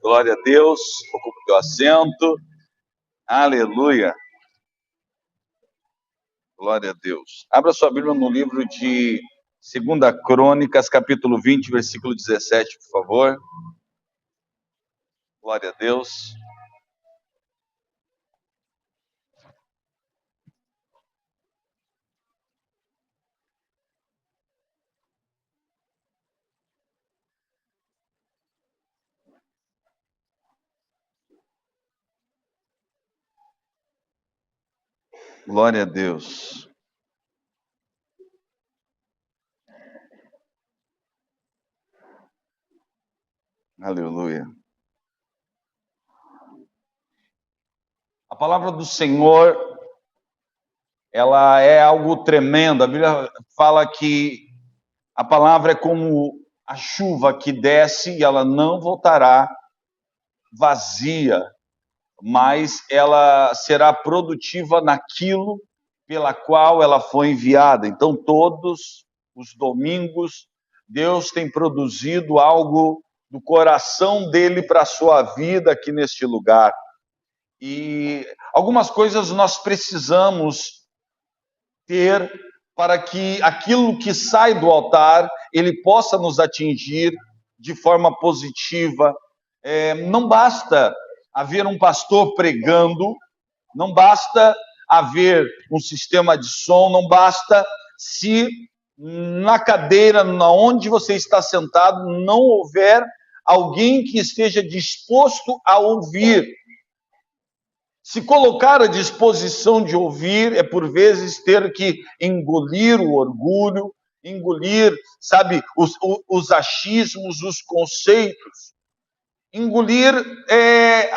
Glória a Deus. Ocupe o teu assento. Aleluia. Glória a Deus. Abra sua Bíblia no livro de 2 Crônicas, capítulo 20, versículo 17, por favor. Glória a Deus. Glória a Deus. Aleluia. A palavra do Senhor, ela é algo tremendo. A Bíblia fala que a palavra é como a chuva que desce e ela não voltará vazia, mas ela será produtiva naquilo pela qual ela foi enviada. Então, todos os domingos, Deus tem produzido algo do coração dele para a sua vida aqui neste lugar. E algumas coisas nós precisamos ter para que aquilo que sai do altar, ele possa nos atingir de forma positiva. Não basta haver um pastor pregando, não basta haver um sistema de som, não basta se na cadeira, onde você está sentado, não houver alguém que esteja disposto a ouvir. Se colocar à disposição de ouvir é, por vezes, ter que engolir o orgulho, engolir, sabe, os achismos, os conceitos, engolir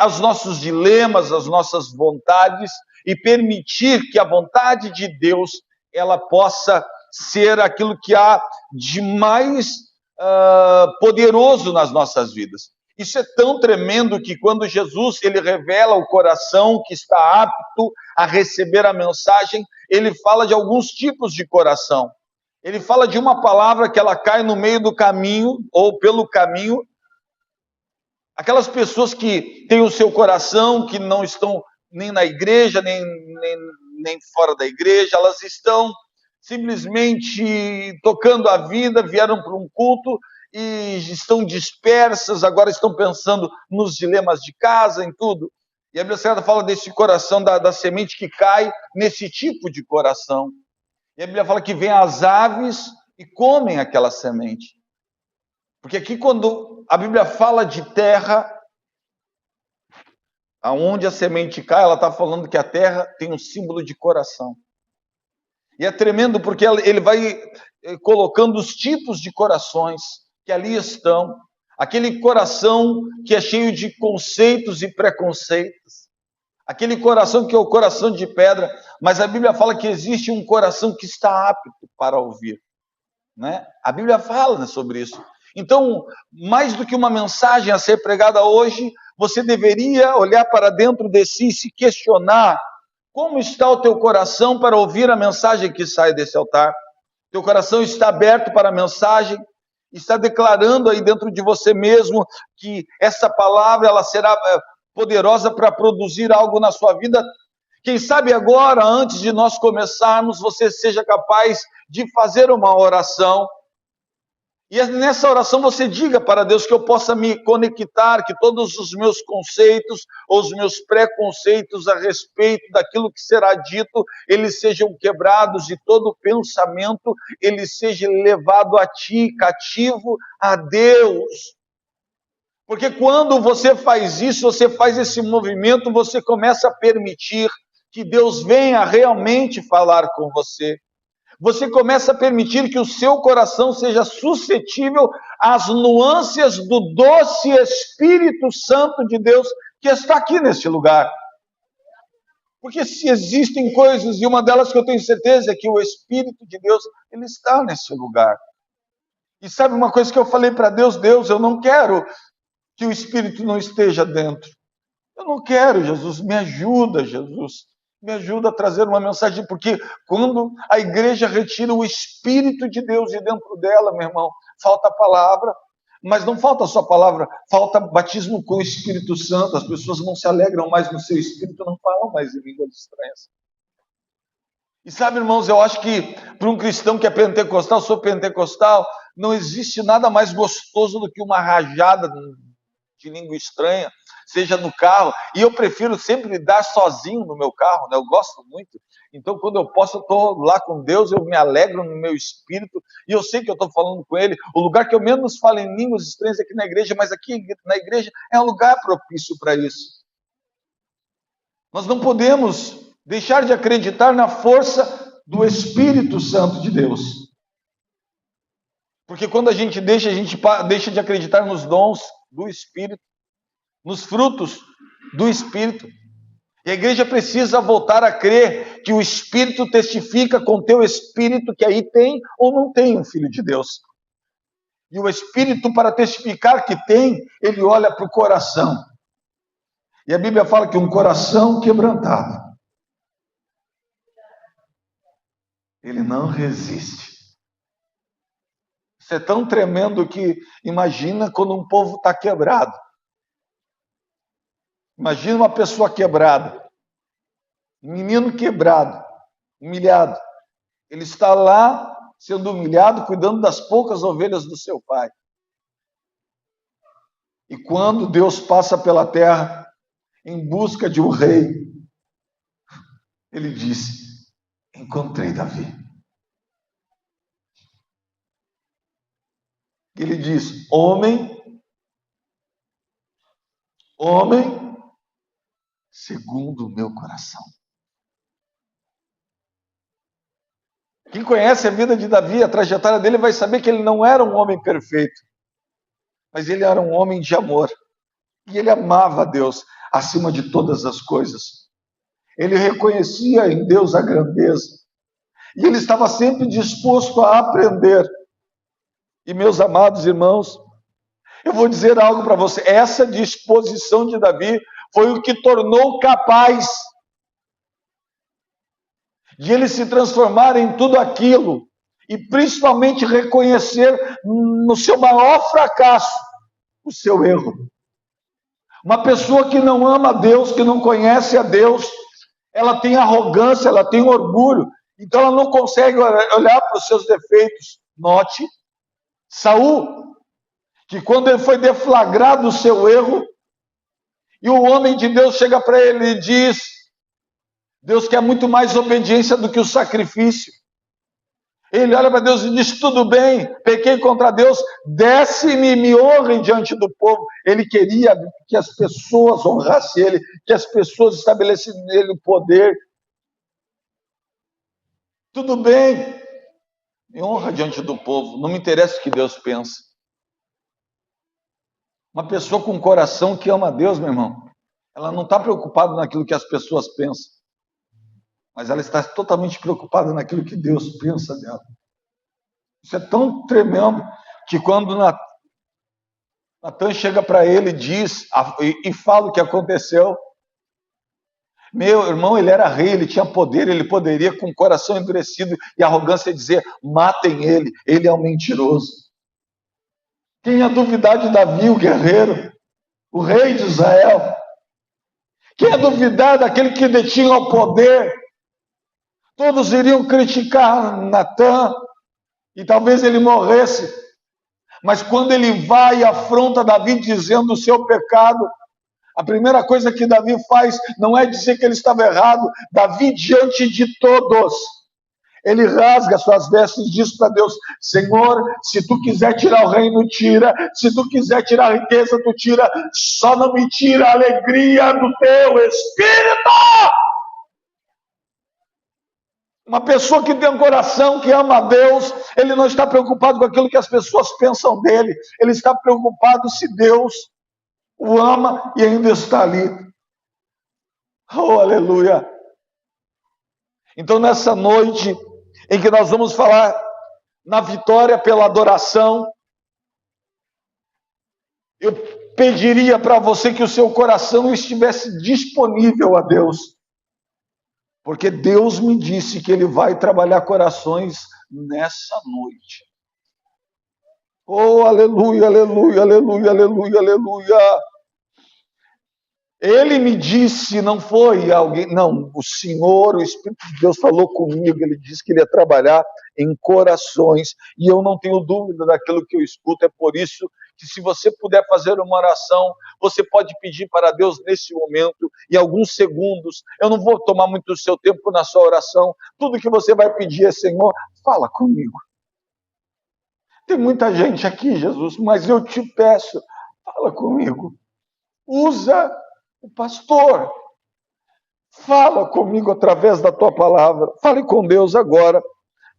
os nossos dilemas, as nossas vontades e permitir que a vontade de Deus ela possa ser aquilo que há de mais poderoso nas nossas vidas. Isso é tão tremendo que quando Jesus ele revela o coração que está apto a receber a mensagem, ele fala de alguns tipos de coração. Ele fala de uma palavra que ela cai no meio do caminho ou pelo caminho. Aquelas pessoas que têm o seu coração, que não estão nem na igreja, nem fora da igreja, elas estão simplesmente tocando a vida, vieram para um culto e estão dispersas, agora estão pensando nos dilemas de casa, em tudo. E a Bíblia Sagrada fala desse coração, da semente que cai nesse tipo de coração. E a Bíblia fala que vem as aves e comem aquela semente. Porque aqui quando a Bíblia fala de terra, aonde a semente cai, ela está falando que a terra tem um símbolo de coração. E é tremendo porque ele vai colocando os tipos de corações que ali estão. Aquele coração que é cheio de conceitos e preconceitos. Aquele coração que é o coração de pedra. Mas a Bíblia fala que existe um coração que está apto para ouvir. Né? A Bíblia fala sobre isso. Então, mais do que uma mensagem a ser pregada hoje, você deveria olhar para dentro de si e se questionar como está o teu coração para ouvir a mensagem que sai desse altar. Teu coração está aberto para a mensagem, está declarando aí dentro de você mesmo que essa palavra ela será poderosa para produzir algo na sua vida. Quem sabe agora, antes de nós começarmos, você seja capaz de fazer uma oração. E nessa oração você diga para Deus que eu possa me conectar, que todos os meus conceitos, ou os meus preconceitos a respeito daquilo que será dito, eles sejam quebrados e todo pensamento, ele seja levado a ti, cativo a Deus. Porque quando você faz isso, você faz esse movimento, você começa a permitir que Deus venha realmente falar com você. Você começa a permitir que o seu coração seja suscetível às nuances do doce Espírito Santo de Deus que está aqui neste lugar. Porque se existem coisas, e uma delas que eu tenho certeza é que o Espírito de Deus, ele está nesse lugar. E sabe uma coisa que eu falei para Deus? Deus, eu não quero que o Espírito não esteja dentro. Eu não quero, Jesus, me ajuda, Jesus. Me ajuda a trazer uma mensagem, porque quando a igreja retira o Espírito de Deus de dentro dela, meu irmão, falta a palavra. Mas não falta só palavra, falta batismo com o Espírito Santo. As pessoas não se alegram mais no seu espírito, não falam mais em línguas estranhas. E sabe, irmãos, eu acho que para um cristão que é pentecostal, sou pentecostal, não existe nada mais gostoso do que uma rajada de língua estranha, seja no carro, e eu prefiro sempre lidar sozinho no meu carro, né? Eu gosto muito. Então, quando eu posso, eu estou lá com Deus, eu me alegro no meu espírito, e eu sei que eu estou falando com Ele. O lugar que eu menos falo em línguas estranhas é aqui na igreja, mas aqui na igreja é um lugar propício para isso. Nós não podemos deixar de acreditar na força do Espírito Santo de Deus. Porque quando a gente deixa de acreditar nos dons do Espírito, nos frutos do Espírito. E a igreja precisa voltar a crer que o Espírito testifica com o teu espírito que aí tem ou não tem um Filho de Deus. E o Espírito, para testificar que tem, ele olha para o coração. E a Bíblia fala que um coração quebrantado, ele não resiste. Isso é tão tremendo que imagina quando um povo está quebrado. Imagina uma pessoa quebrada, um menino quebrado, humilhado. Ele está lá sendo humilhado, cuidando das poucas ovelhas do seu pai. E quando Deus passa pela terra em busca de um rei, ele disse: encontrei Davi. Ele diz: homem segundo o meu coração. Quem conhece a vida de Davi, a trajetória dele, vai saber que ele não era um homem perfeito, mas ele era um homem de amor. E ele amava a Deus acima de todas as coisas. Ele reconhecia em Deus a grandeza. E ele estava sempre disposto a aprender. E meus amados irmãos, eu vou dizer algo para você. Essa disposição de Davi foi o que tornou capaz de ele se transformar em tudo aquilo, e principalmente reconhecer no seu maior fracasso o seu erro. Uma pessoa que não ama a Deus, que não conhece a Deus, ela tem arrogância, ela tem orgulho, então ela não consegue olhar para os seus defeitos. Note, Saul, que quando ele foi deflagrado o seu erro, e o homem de Deus chega para ele e diz: Deus quer muito mais obediência do que o sacrifício. Ele olha para Deus e diz: tudo bem, pequei contra Deus, desce-me e me honre diante do povo. Ele queria que as pessoas honrassem ele, que as pessoas estabelecessem nele o poder. Tudo bem, me honra diante do povo, não me interessa o que Deus pensa. Uma pessoa com um coração que ama a Deus, meu irmão, ela não está preocupada naquilo que as pessoas pensam, mas ela está totalmente preocupada naquilo que Deus pensa dela. Isso é tão tremendo que quando Natan chega para ele e fala o que aconteceu, meu irmão, ele era rei, ele tinha poder, ele poderia com o coração endurecido e arrogância dizer: matem ele é um mentiroso. Quem ia duvidar de Davi, o guerreiro, o rei de Israel? Quem ia duvidar daquele que detinha o poder? Todos iriam criticar Natan, e talvez ele morresse. Mas quando ele vai e afronta Davi dizendo o seu pecado, a primeira coisa que Davi faz não é dizer que ele estava errado. Davi, diante de todos, ele rasga suas vestes e diz para Deus: Senhor, se tu quiser tirar o reino, tira. Se tu quiser tirar a riqueza, tu tira. Só não me tira a alegria do teu Espírito. Uma pessoa que tem um coração que ama a Deus, ele não está preocupado com aquilo que as pessoas pensam dele. Ele está preocupado se Deus o ama e ainda está ali. Oh, aleluia! Então, nessa noite em que nós vamos falar na vitória pela adoração, eu pediria para você que o seu coração estivesse disponível a Deus. Porque Deus me disse que Ele vai trabalhar corações nessa noite. Oh, aleluia, aleluia, aleluia, aleluia, aleluia. Ele me disse, não foi alguém, não, o Senhor, o Espírito de Deus falou comigo, ele disse que ele ia trabalhar em corações, e eu não tenho dúvida daquilo que eu escuto, é por isso que se você puder fazer uma oração, você pode pedir para Deus nesse momento, em alguns segundos, eu não vou tomar muito do seu tempo na sua oração, tudo que você vai pedir é, Senhor, fala comigo. Tem muita gente aqui, Jesus, mas eu te peço, fala comigo, usa o pastor, fala comigo através da tua palavra. Fale com Deus agora.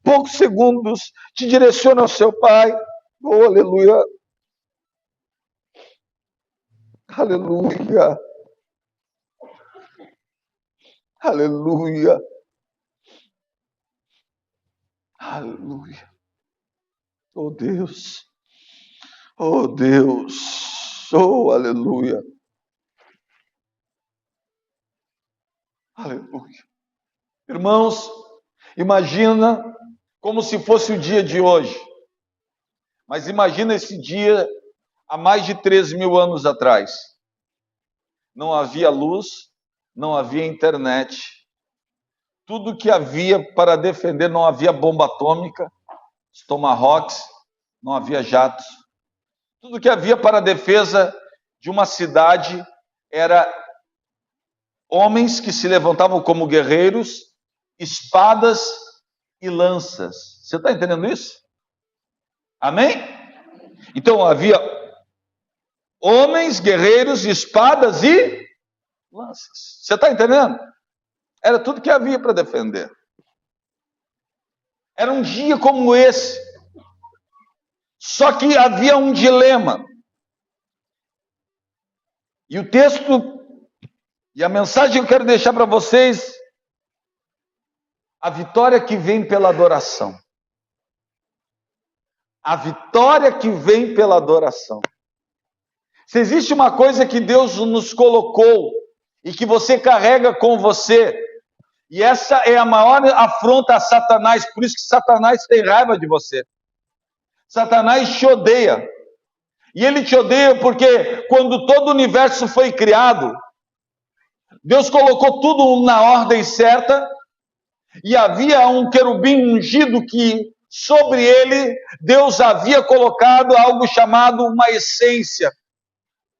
Poucos segundos, te direciona ao seu Pai. Oh, aleluia. Aleluia. Aleluia. Aleluia. Oh, Deus. Oh, Deus. Oh, aleluia. Aleluia. Irmãos, imagina como se fosse o dia de hoje. Mas imagina esse dia há mais de 3.000 anos atrás. Não havia luz, não havia internet. Tudo que havia para defender, não havia bomba atômica, os tomahawks, não havia jatos. Tudo que havia para a defesa de uma cidade era homens que se levantavam como guerreiros, espadas e lanças. Você está entendendo isso? Amém? Então havia homens, guerreiros, espadas e lanças. Você está entendendo? Era tudo que havia para defender. Era um dia como esse. Só que havia um dilema. E o texto e a mensagem que eu quero deixar para vocês, a vitória que vem pela adoração. A vitória que vem pela adoração. Se existe uma coisa que Deus nos colocou e que você carrega com você, e essa é a maior afronta a Satanás, por isso que Satanás tem raiva de você. Satanás te odeia. E ele te odeia porque quando todo o universo foi criado, Deus colocou tudo na ordem certa, e havia um querubim ungido que sobre ele Deus havia colocado algo chamado uma essência.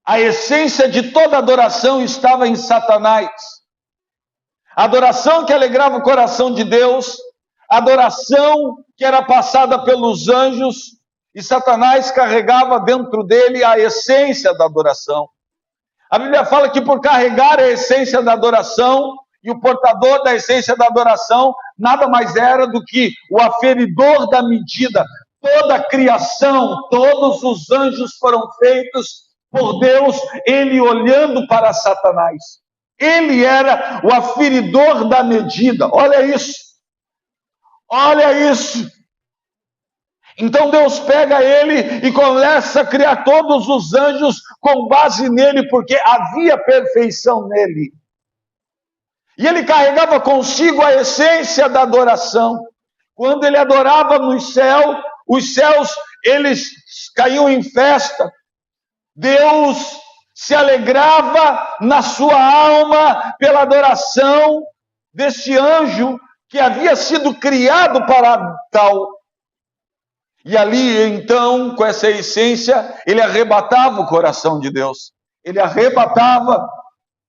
A essência de toda adoração estava em Satanás. A adoração que alegrava o coração de Deus, a adoração que era passada pelos anjos, e Satanás carregava dentro dele a essência da adoração. A Bíblia fala que por carregar a essência da adoração, e o portador da essência da adoração, nada mais era do que o aferidor da medida. Toda a criação, todos os anjos foram feitos por Deus, ele olhando para Satanás. Ele era o aferidor da medida. Olha isso. Olha isso. Então Deus pega ele e começa a criar todos os anjos com base nele, porque havia perfeição nele. E ele carregava consigo a essência da adoração. Quando ele adorava no céu, os céus, eles caíam em festa. Deus se alegrava na sua alma pela adoração desse anjo que havia sido criado para tal. E ali, então, com essa essência, ele arrebatava o coração de Deus. Ele arrebatava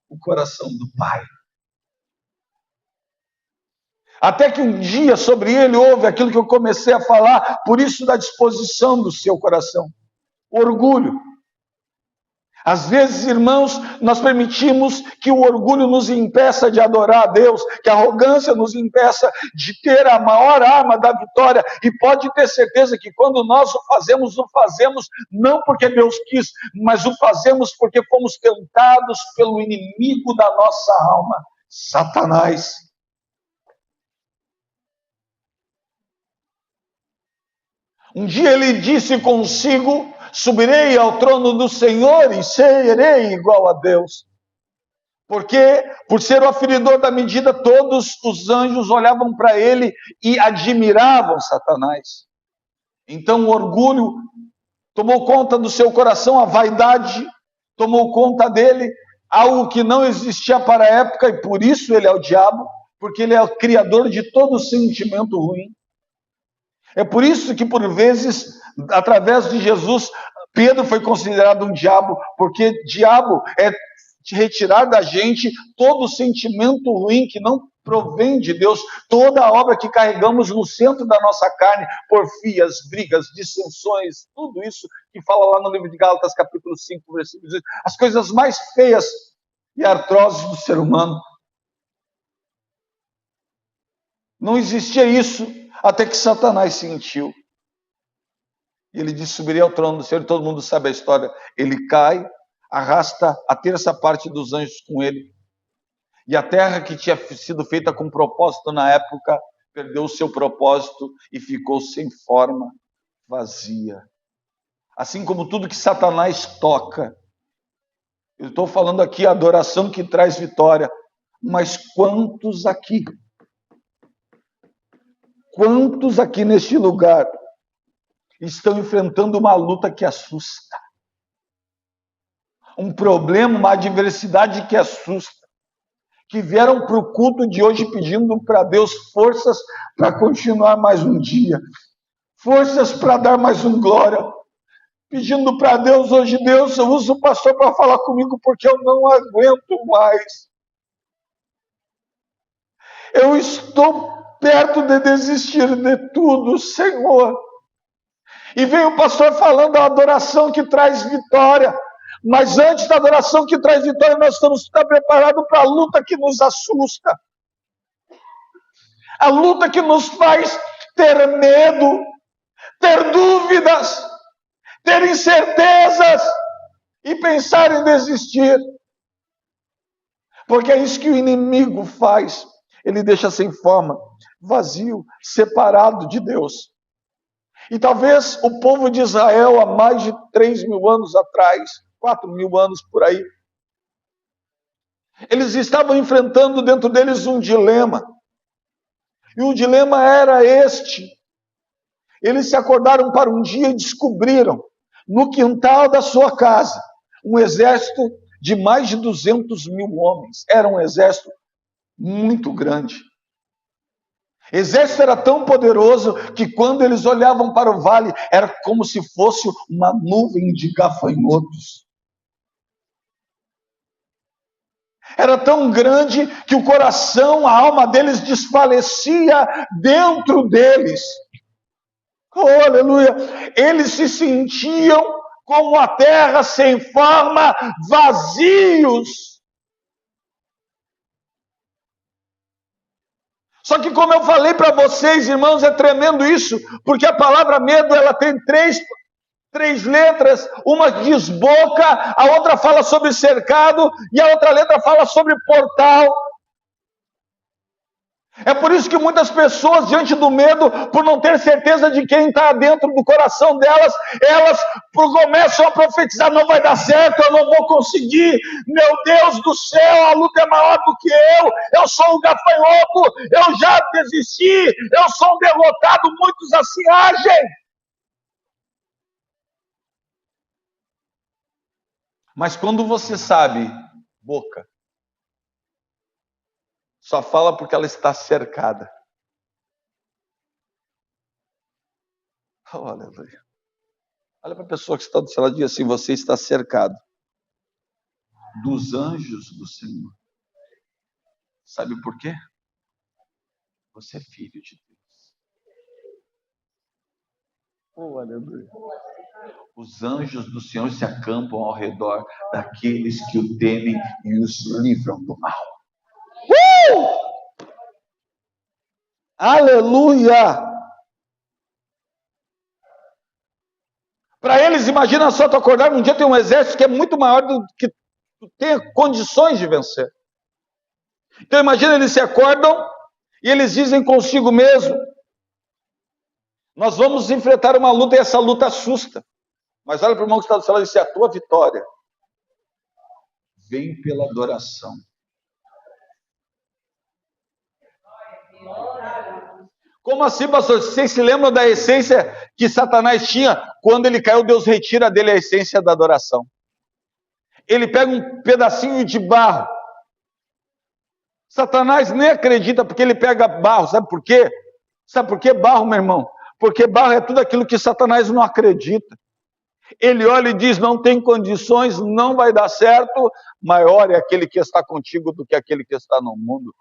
o coração do Pai. Até que um dia sobre ele houve aquilo que eu comecei a falar, por isso da disposição do seu coração. O orgulho. Às vezes, irmãos, nós permitimos que o orgulho nos impeça de adorar a Deus, que a arrogância nos impeça de ter a maior arma da vitória, e pode ter certeza que quando nós o fazemos não porque Deus quis, mas o fazemos porque fomos tentados pelo inimigo da nossa alma, Satanás. Um dia ele disse consigo: subirei ao trono do Senhor e serei igual a Deus. Porque, por ser o aferidor da medida, todos os anjos olhavam para ele e admiravam Satanás. Então o orgulho tomou conta do seu coração, a vaidade tomou conta dele, algo que não existia para a época, e por isso ele é o diabo, porque ele é o criador de todo sentimento ruim. É por isso que, por vezes, através de Jesus, Pedro foi considerado um diabo, porque diabo é retirar da gente todo sentimento ruim que não provém de Deus, toda a obra que carregamos no centro da nossa carne, porfias, brigas, dissensões, tudo isso que fala lá no livro de Gálatas, capítulo 5, versículo 18, as coisas mais feias e artroses do ser humano. Não existia isso até que Satanás sentiu. E ele disse: subiria ao trono do Senhor, e todo mundo sabe a história. Ele cai, arrasta a terça parte dos anjos com ele. E a terra que tinha sido feita com propósito na época, perdeu o seu propósito e ficou sem forma, vazia. Assim como tudo que Satanás toca. Eu estou falando aqui a adoração que traz vitória. Mas quantos aqui neste lugar estão enfrentando uma luta que assusta? Um problema, uma adversidade que assusta. Que vieram para o culto de hoje pedindo para Deus forças para continuar mais um dia. Forças para dar mais um glória. Pedindo para Deus hoje: Deus, eu uso o pastor para falar comigo porque eu não aguento mais. Eu estou perto de desistir de tudo, Senhor. E vem o pastor falando da adoração que traz vitória. Mas antes da adoração que traz vitória, nós estamos estar preparados para a luta que nos assusta. A luta que nos faz ter medo, ter dúvidas, ter incertezas e pensar em desistir. Porque é isso que o inimigo faz. Ele deixa sem forma, vazio, separado de Deus. E talvez o povo de Israel, há mais de 3.000 anos atrás, 4.000 anos por aí, eles estavam enfrentando dentro deles um dilema. E o dilema era este. Eles se acordaram para um dia e descobriram, no quintal da sua casa, um exército de mais de 200.000 homens. Era um exército muito grande. O exército era tão poderoso que quando eles olhavam para o vale, era como se fosse uma nuvem de gafanhotos. Era tão grande que o coração, a alma deles desfalecia dentro deles. Oh, aleluia! Eles se sentiam como a terra sem forma, vazios. Só que, como eu falei para vocês, irmãos, é tremendo isso, porque a palavra medo, ela tem três letras, uma diz boca, a outra fala sobre cercado, e a outra letra fala sobre portal. É por isso que muitas pessoas, diante do medo, por não ter certeza de quem está dentro do coração delas, elas começam a profetizar: não vai dar certo, eu não vou conseguir, meu Deus do céu, a luta é maior do que eu sou um gafanhoto, eu já desisti, eu sou um derrotado, muitos assim agem. Mas quando você sabe, boca, só fala porque ela está cercada. Oh, aleluia. Olha para a pessoa que está do seu lado e diz assim: você está cercado dos anjos do Senhor. Sabe por quê? Você é filho de Deus. Oh, aleluia. Os anjos do Senhor se acampam ao redor daqueles que o temem e os livram do mal. Aleluia! Para eles, imagina só, tu acordar um dia, tem um exército que é muito maior do que tu tem condições de vencer. Então imagina, eles se acordam e eles dizem consigo mesmo: nós vamos enfrentar uma luta e essa luta assusta. Mas olha para o irmão que está do seu lado e diz: a tua vitória vem pela adoração. Como assim, pastor? Vocês se lembram da essência que Satanás tinha? Quando ele caiu, Deus retira dele a essência da adoração. Ele pega um pedacinho de barro. Satanás nem acredita porque ele pega barro. Sabe por quê? Sabe por que barro, meu irmão? Porque barro é tudo aquilo que Satanás não acredita. Ele olha e diz, não tem condições, não vai dar certo. Maior é aquele que está contigo do que aquele que está no mundo.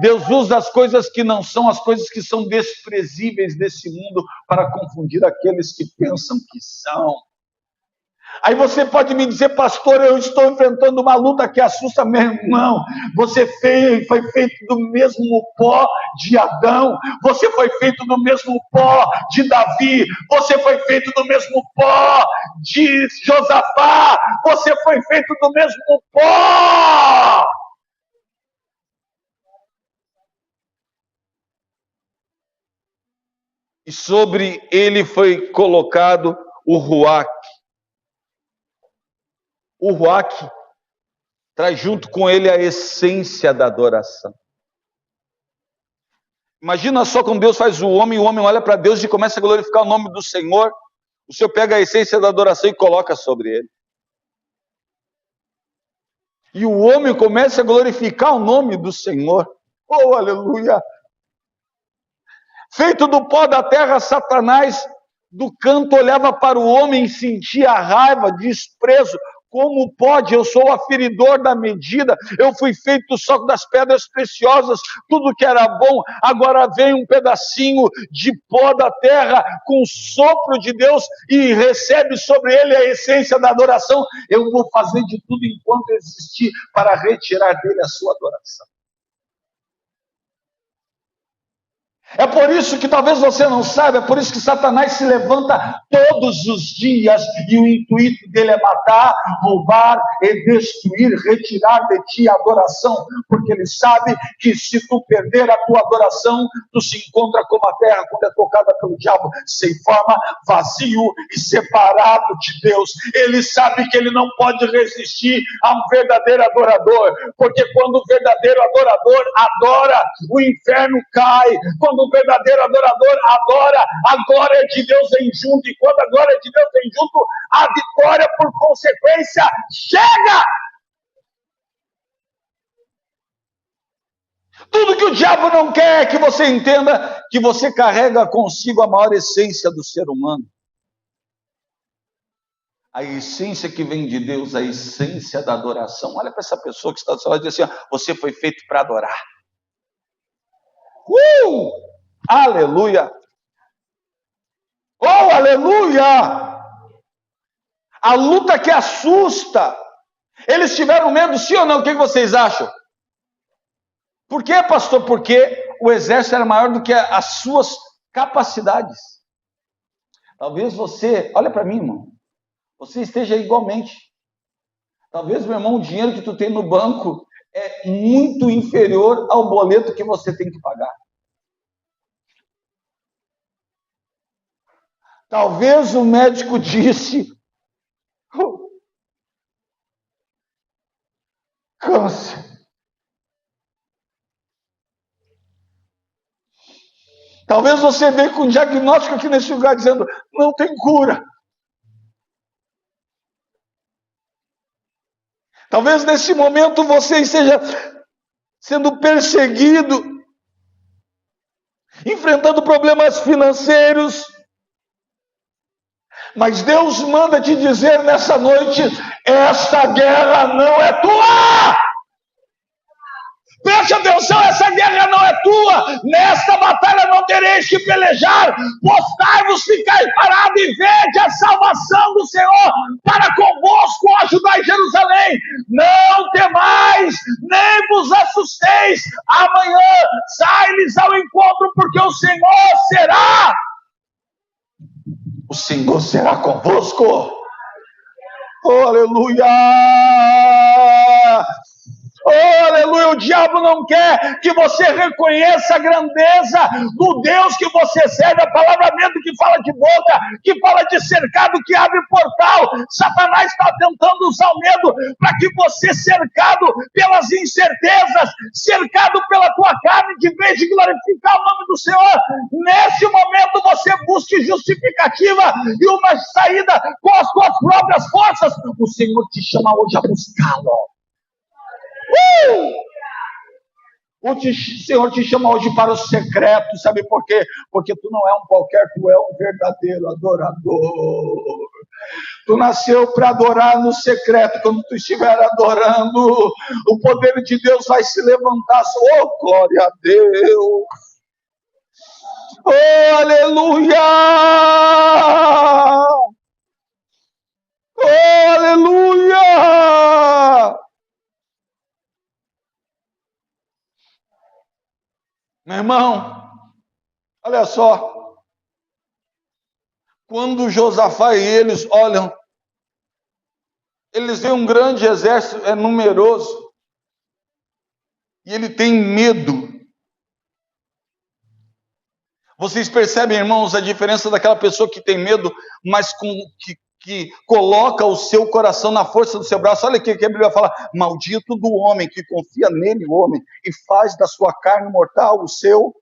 Deus usa as coisas que não são, as coisas que são desprezíveis desse mundo para confundir aqueles que pensam que são. Aí você pode me dizer, pastor, eu estou enfrentando uma luta que assusta. Meu irmão, você foi feito do mesmo pó de Adão, você foi feito do mesmo pó de Davi, você foi feito do mesmo pó de Josafá, você foi feito do mesmo pó. E sobre ele foi colocado o Ruach. O Ruach traz junto com ele a essência da adoração. Imagina só como Deus faz o homem olha para Deus e começa a glorificar o nome do Senhor. O Senhor pega a essência da adoração e coloca sobre ele. E o homem começa a glorificar o nome do Senhor. Oh, aleluia! Feito do pó da terra, Satanás do canto olhava para o homem e sentia raiva, desprezo. Como pode? Eu sou o aferidor da medida, eu fui feito do soco das pedras preciosas, tudo que era bom, agora vem um pedacinho de pó da terra com o sopro de Deus e recebe sobre ele a essência da adoração. Eu vou fazer de tudo enquanto existir para retirar dele a sua adoração. É por isso que talvez você não saiba, é por isso que Satanás se levanta todos os dias e o intuito dele é matar, roubar e destruir, retirar de ti a adoração, porque ele sabe que se tu perder a tua adoração, tu se encontra como a terra quando é tocada pelo diabo, sem forma, vazio e separado de Deus. Ele sabe que ele não pode resistir a um verdadeiro adorador, porque quando o verdadeiro adorador adora, o inferno cai. Quando o verdadeiro adorador adora, a glória de Deus vem junto, e quando a glória de Deus vem junto, a vitória por consequência chega. Tudo que o diabo não quer é que você entenda que você carrega consigo a maior essência do ser humano. A essência que vem de Deus, a essência da adoração. Olha para essa pessoa que está do seu lado e diz assim, você foi feito para adorar. Aleluia! Oh, aleluia! A luta que assusta. Eles tiveram medo, sim ou não? O que vocês acham? Por quê, pastor? Porque o exército era maior do que as suas capacidades. Talvez você, olha para mim, irmão, você esteja igualmente. Talvez, meu irmão, o dinheiro que tu tem no banco é muito inferior ao boleto que você tem que pagar. Talvez o médico disse, câncer. Talvez você venha com um diagnóstico aqui nesse lugar dizendo, não tem cura. Talvez nesse momento você esteja sendo perseguido, enfrentando problemas financeiros. Mas Deus manda te dizer nessa noite, esta guerra não é tua! Preste atenção, essa guerra não é tua, nesta batalha não tereis que pelejar, postai-vos, ficai parado e vede a salvação do Senhor para convosco, ajudai Jerusalém, não temais, nem vos assusteis, amanhã sai-lhes ao encontro, porque o Senhor será convosco. Oh, aleluia! Oh, aleluia, o diabo não quer que você reconheça a grandeza do Deus que você serve. A palavra medo que fala de boca, que fala de cercado, que abre portal. Satanás está tentando usar o medo para que você, cercado pelas incertezas, cercado pela tua carne, de vez de glorificar o nome do Senhor, nesse momento você busque justificativa e uma saída com as tuas próprias forças. O Senhor te chama hoje a buscá-lo. Senhor te chama hoje para o secreto, sabe por quê? Porque tu não é um qualquer, tu é um verdadeiro adorador. Tu nasceu para adorar no secreto. Quando tu estiver adorando, o poder de Deus vai se levantar. Oh, glória a Deus! Oh, aleluia! Oh, aleluia! Meu irmão, olha só. Quando Josafá e eles olham, eles veem um grande exército, é numeroso, e ele tem medo. Vocês percebem, irmãos, a diferença daquela pessoa que tem medo, mas que coloca o seu coração na força do seu braço? Olha aqui que a Bíblia fala: maldito do homem que confia nele, o homem, e faz da sua carne mortal o seu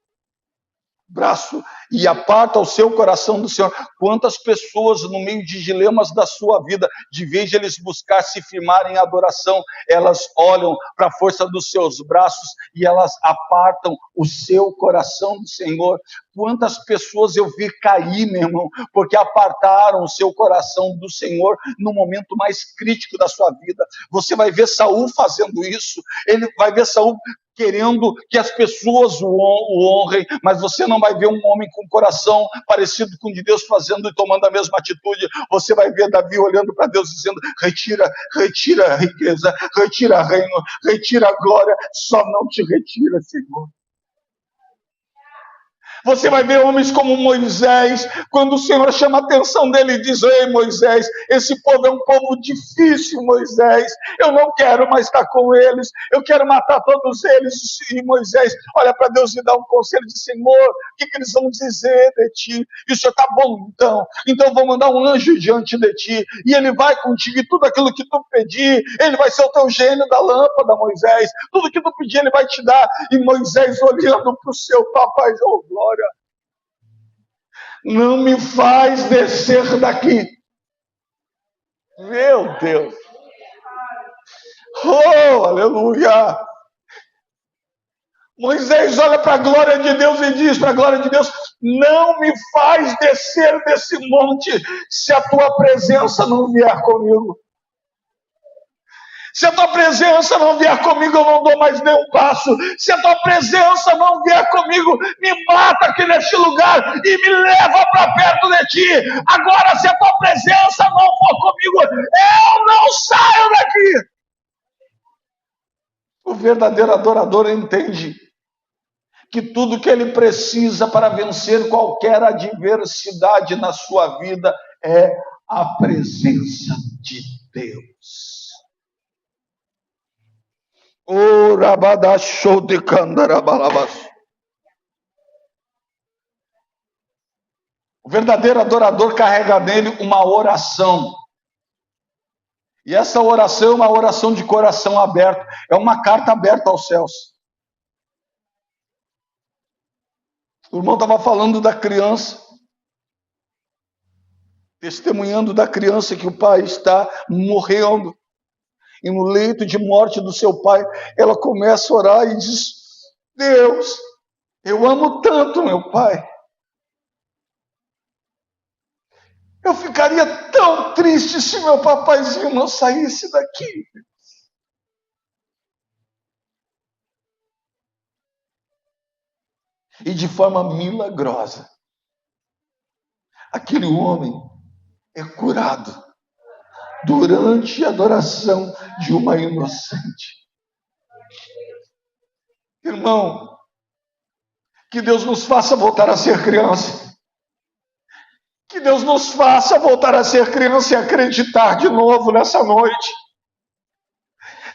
braço e aparta o seu coração do Senhor. Quantas pessoas no meio de dilemas da sua vida, de vez de eles buscar se firmar em adoração, elas olham para a força dos seus braços e elas apartam o seu coração do Senhor. Quantas pessoas eu vi cair, meu irmão, porque apartaram o seu coração do Senhor no momento mais crítico da sua vida. Você vai ver Saul fazendo isso, ele vai ver Saul querendo que as pessoas o honrem, mas você não vai ver um homem com coração parecido com o de Deus fazendo e tomando a mesma atitude. Você vai ver Davi olhando para Deus dizendo: retira a riqueza, retira reino, retira a glória, só não te retira, Senhor. Você vai ver homens como Moisés, quando o Senhor chama a atenção dele e diz: ei, Moisés, esse povo é um povo difícil, Moisés, eu não quero mais estar com eles, eu quero matar todos eles. E Moisés olha para Deus e dá um conselho de: Senhor, o que eles vão dizer de ti? E o Senhor: tá bom, então vou mandar um anjo diante de ti, e ele vai contigo, e tudo aquilo que tu pedir, ele vai ser o teu gênio da lâmpada, Moisés, tudo que tu pedir ele vai te dar. E Moisés olhando para o seu papai: oh, glória, não me faz descer daqui. Meu Deus. Oh, aleluia. Moisés olha para a glória de Deus e diz para a glória de Deus: não me faz descer desse monte se a tua presença não vier comigo. Se a tua presença não vier comigo, eu não dou mais nenhum passo. Se a tua presença não vier comigo, me mata aqui neste lugar e me leva para perto de ti. Agora, se a tua presença não for comigo, eu não saio daqui. O verdadeiro adorador entende que tudo que ele precisa para vencer qualquer adversidade na sua vida é a presença de Deus. O verdadeiro adorador carrega nele uma oração. E essa oração é uma oração de coração aberto. É uma carta aberta aos céus. O irmão estava falando da criança, testemunhando da criança que o pai está morrendo. E no leito de morte do seu pai, ela começa a orar e diz: Deus, eu amo tanto meu pai. Eu ficaria tão triste se meu papaizinho não saísse daqui. E de forma milagrosa, aquele homem é curado durante a adoração de uma inocente. Irmão, que Deus nos faça voltar a ser criança. Que Deus nos faça voltar a ser criança e acreditar de novo nessa noite.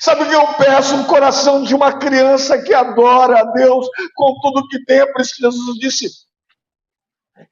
Sabe o que eu peço? Um coração de uma criança que adora a Deus com tudo que tem. Por isso que Jesus disse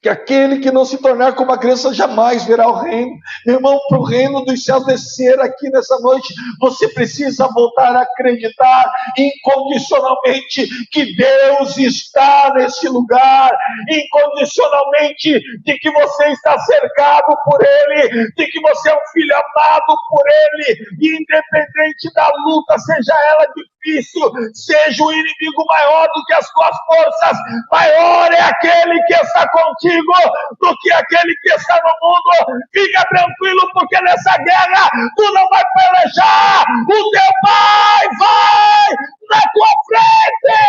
que aquele que não se tornar como a criança jamais verá o reino. Meu irmão, para o reino dos céus descer aqui nessa noite, você precisa voltar a acreditar incondicionalmente que Deus está nesse lugar, incondicionalmente de que você está cercado por Ele, de que você é um filho amado por Ele, e independente da luta, seja ela difícil, seja o inimigo maior do que as tuas forças, maior é aquele que está contigo do que aquele que está no mundo. Fica tranquilo, porque nessa guerra tu não vai pelejar, o teu pai vai na tua frente.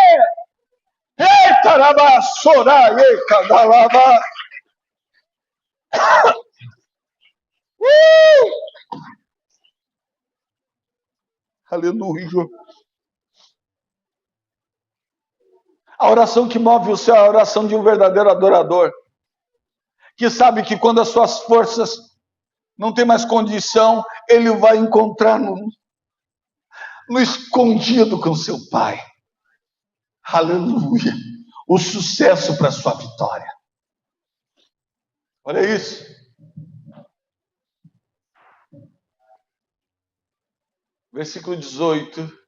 Eita, rabá, sorá, eita, dalabá. Aleluia. A oração que move o céu é a oração de um verdadeiro adorador, que sabe que quando as suas forças não tem mais condição, ele vai encontrar no escondido com seu pai. Aleluia. O sucesso para a sua vitória. Olha isso. Versículo 18.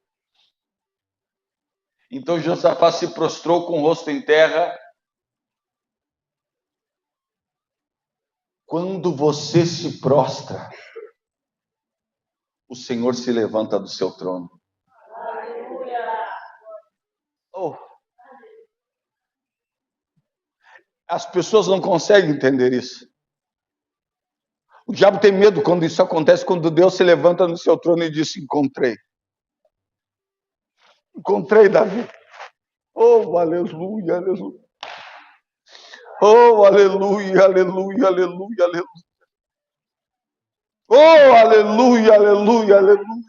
Então Josafá se prostrou com o rosto em terra. Quando você se prostra, o Senhor se levanta do seu trono. Oh. As pessoas não conseguem entender isso. O diabo tem medo quando isso acontece, quando Deus se levanta no seu trono e diz: encontrei. Encontrei Davi. Oh, aleluia, aleluia. Oh, aleluia, aleluia, aleluia, aleluia. Oh, aleluia, aleluia, aleluia.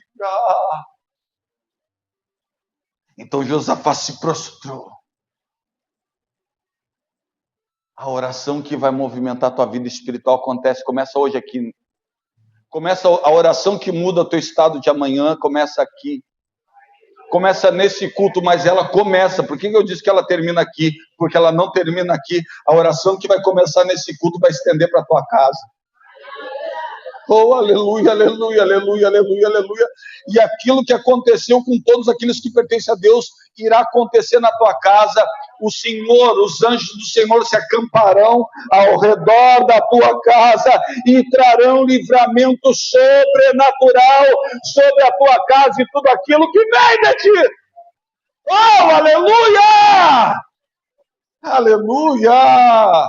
Então Josafá se prostrou. A oração que vai movimentar a tua vida espiritual começa hoje aqui. Começa a oração que muda o teu estado de amanhã, começa aqui. Começa nesse culto, mas ela começa. Por que eu disse que ela termina aqui? Porque ela não termina aqui. A oração que vai começar nesse culto vai estender para a tua casa. Oh, aleluia, aleluia, aleluia, aleluia, aleluia. E aquilo que aconteceu com todos aqueles que pertencem a Deus, irá acontecer na tua casa. O Senhor, os anjos do Senhor se acamparão ao redor da tua casa e trarão livramento sobrenatural sobre a tua casa e tudo aquilo que vem de ti. Oh, aleluia! Aleluia!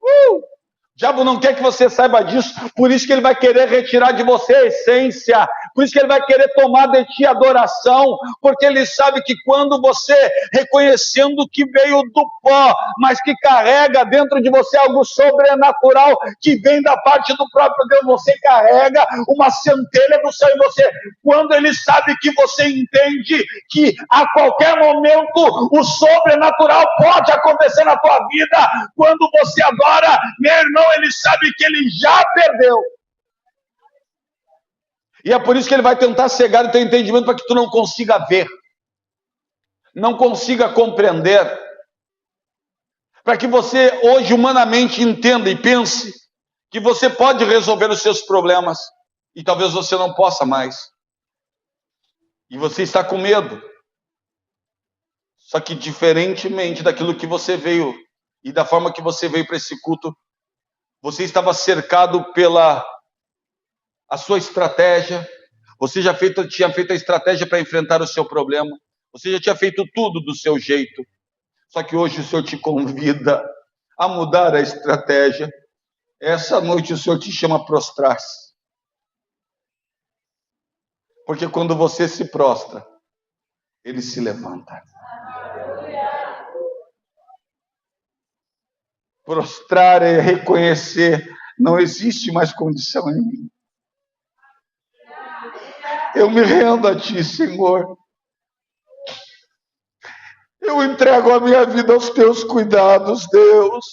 O diabo não quer que você saiba disso, por isso que ele vai querer retirar de você a essência, por isso que ele vai querer tomar de ti a adoração, porque ele sabe que quando você, reconhecendo que veio do pó, mas que carrega dentro de você algo sobrenatural, que vem da parte do próprio Deus, você carrega uma centelha do céu em você. Quando ele sabe que você entende que a qualquer momento o sobrenatural pode acontecer na tua vida, quando você adora, meu irmão, ele sabe que ele já perdeu. E é por isso que ele vai tentar cegar o teu entendimento para que tu não consiga ver, não consiga compreender, para que você hoje humanamente entenda e pense que você pode resolver os seus problemas e talvez você não possa mais. E você está com medo. Só que diferentemente daquilo que você veio e da forma que você veio para esse culto, você estava cercado pela a sua estratégia, você já tinha feito a estratégia para enfrentar o seu problema, você já tinha feito tudo do seu jeito, só que hoje o Senhor te convida a mudar a estratégia. Essa noite o Senhor te chama a prostrar-se, porque quando você se prostra, Ele se levanta. Prostrar é reconhecer, não existe mais condição em mim. Eu me rendo a Ti, Senhor. Eu entrego a minha vida aos Teus cuidados, Deus.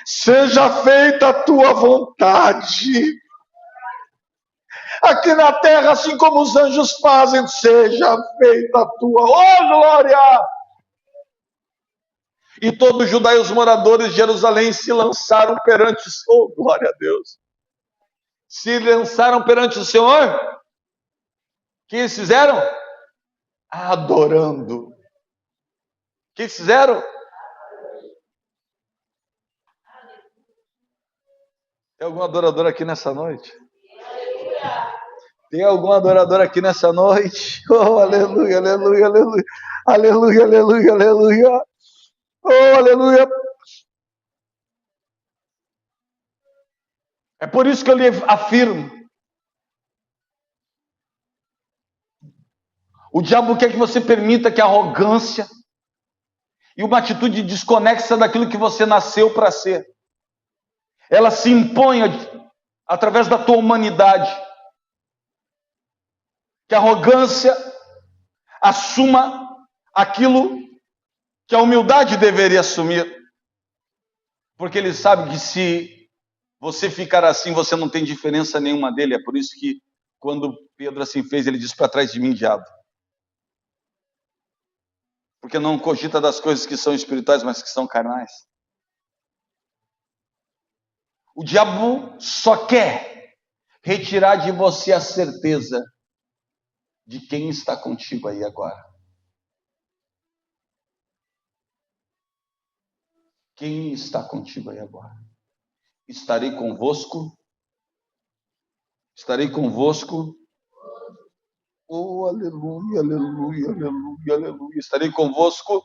Seja feita a Tua vontade. aqui na terra, assim como os anjos fazem, seja feita a tua, oh glória! E todo Judá e os moradores de Jerusalém se lançaram perante o Senhor, oh glória a Deus, se lançaram perante o Senhor. O que eles fizeram? Adorando. O que eles fizeram? Tem algum adorador aqui nessa noite? Tem algum adorador aqui nessa noite? Oh, aleluia, aleluia, aleluia. Aleluia, aleluia, aleluia. Oh, aleluia. É por isso que eu lhe afirmo. O diabo quer que você permita que a arrogância e uma atitude desconexa daquilo que você nasceu para ser, ela se imponha através da tua humanidade. Que a arrogância assuma aquilo que a humildade deveria assumir. Porque ele sabe que se você ficar assim, você não tem diferença nenhuma dele. É por isso que quando Pedro assim fez, ele disse: para trás de mim, diabo. Porque não cogita das coisas que são espirituais, mas que são carnais. O diabo só quer retirar de você a certeza de quem está contigo aí agora. Quem está contigo aí agora? Estarei convosco. Estarei convosco. Oh, aleluia, aleluia, aleluia, aleluia. Estarei convosco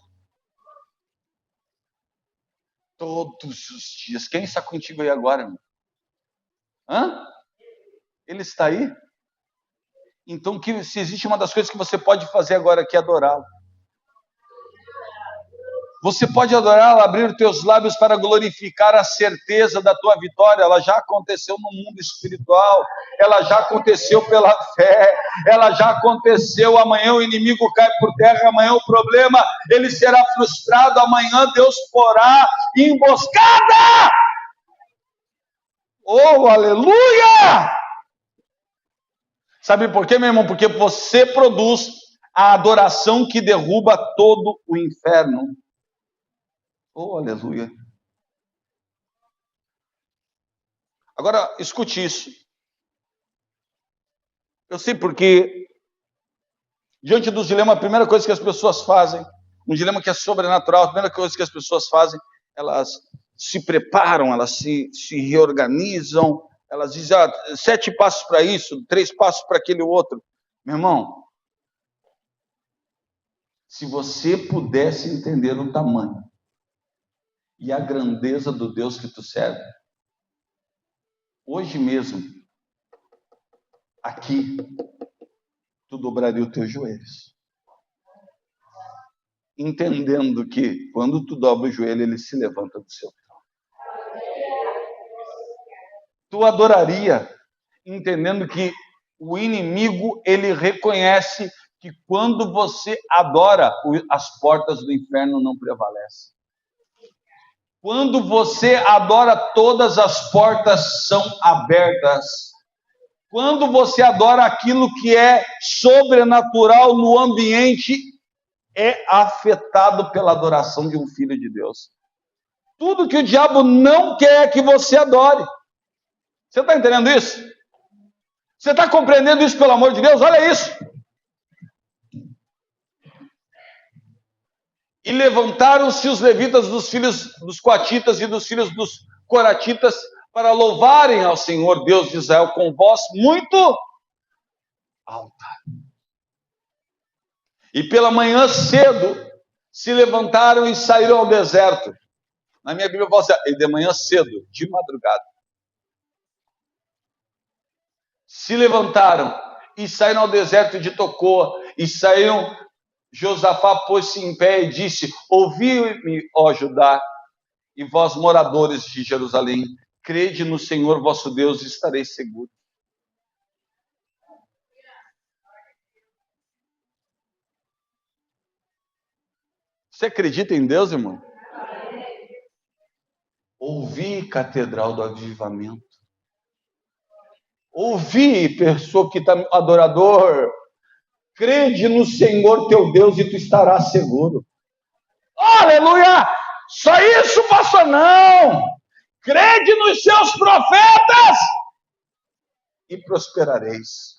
todos os dias. Quem está contigo aí agora, irmão? Hã? Ele está aí? Então, se existe uma das coisas que você pode fazer agora aqui é adorá-lo. Você pode adorá-lo, abrir os teus lábios para glorificar a certeza da tua vitória. Ela já aconteceu no mundo espiritual, ela já aconteceu pela fé, ela já aconteceu. Amanhã o inimigo cai por terra, amanhã o problema ele será frustrado, amanhã Deus porá emboscada. Oh, aleluia! Sabe por quê, meu irmão? Porque você produz a adoração que derruba todo o inferno. Oh, aleluia. Agora, escute isso. Eu sei porque, diante dos dilemas, a primeira coisa que as pessoas fazem, um dilema que é sobrenatural, a primeira coisa que as pessoas fazem, elas se preparam, elas se reorganizam, elas dizem, 7 passos para isso, 3 passos para aquele outro. Meu irmão, se você pudesse entender o tamanho e a grandeza do Deus que tu serve, hoje mesmo, aqui, tu dobraria os teus joelhos. Entendendo que, quando tu dobra o joelho, ele se levanta do seu trono. Tu adoraria, entendendo que o inimigo, ele reconhece que quando você adora, as portas do inferno não prevalecem. Quando você adora, todas as portas são abertas. Quando você adora aquilo que é sobrenatural no ambiente, é afetado pela adoração de um filho de Deus. Tudo que o diabo não quer que você adore. Você está entendendo isso? Você está compreendendo isso, pelo amor de Deus? Olha isso. E levantaram-se os levitas dos filhos dos coatitas e dos filhos dos coratitas para louvarem ao Senhor Deus de Israel com voz muito alta. E pela manhã cedo se levantaram e saíram ao deserto. Na minha Bíblia fala assim, de manhã cedo, de madrugada. Se levantaram e saíram ao deserto de Tecoa, e saíram, Josafá pôs-se em pé e disse, ouvi-me, ó Judá, e vós moradores de Jerusalém, crede no Senhor vosso Deus e estareis seguros. Você acredita em Deus, irmão? Ouvi, Catedral do Avivamento. Ouvi, pessoa que está adorador, crede no Senhor teu Deus e tu estarás seguro. Aleluia! Só isso, pastor, não! Crede nos seus profetas e prosperareis.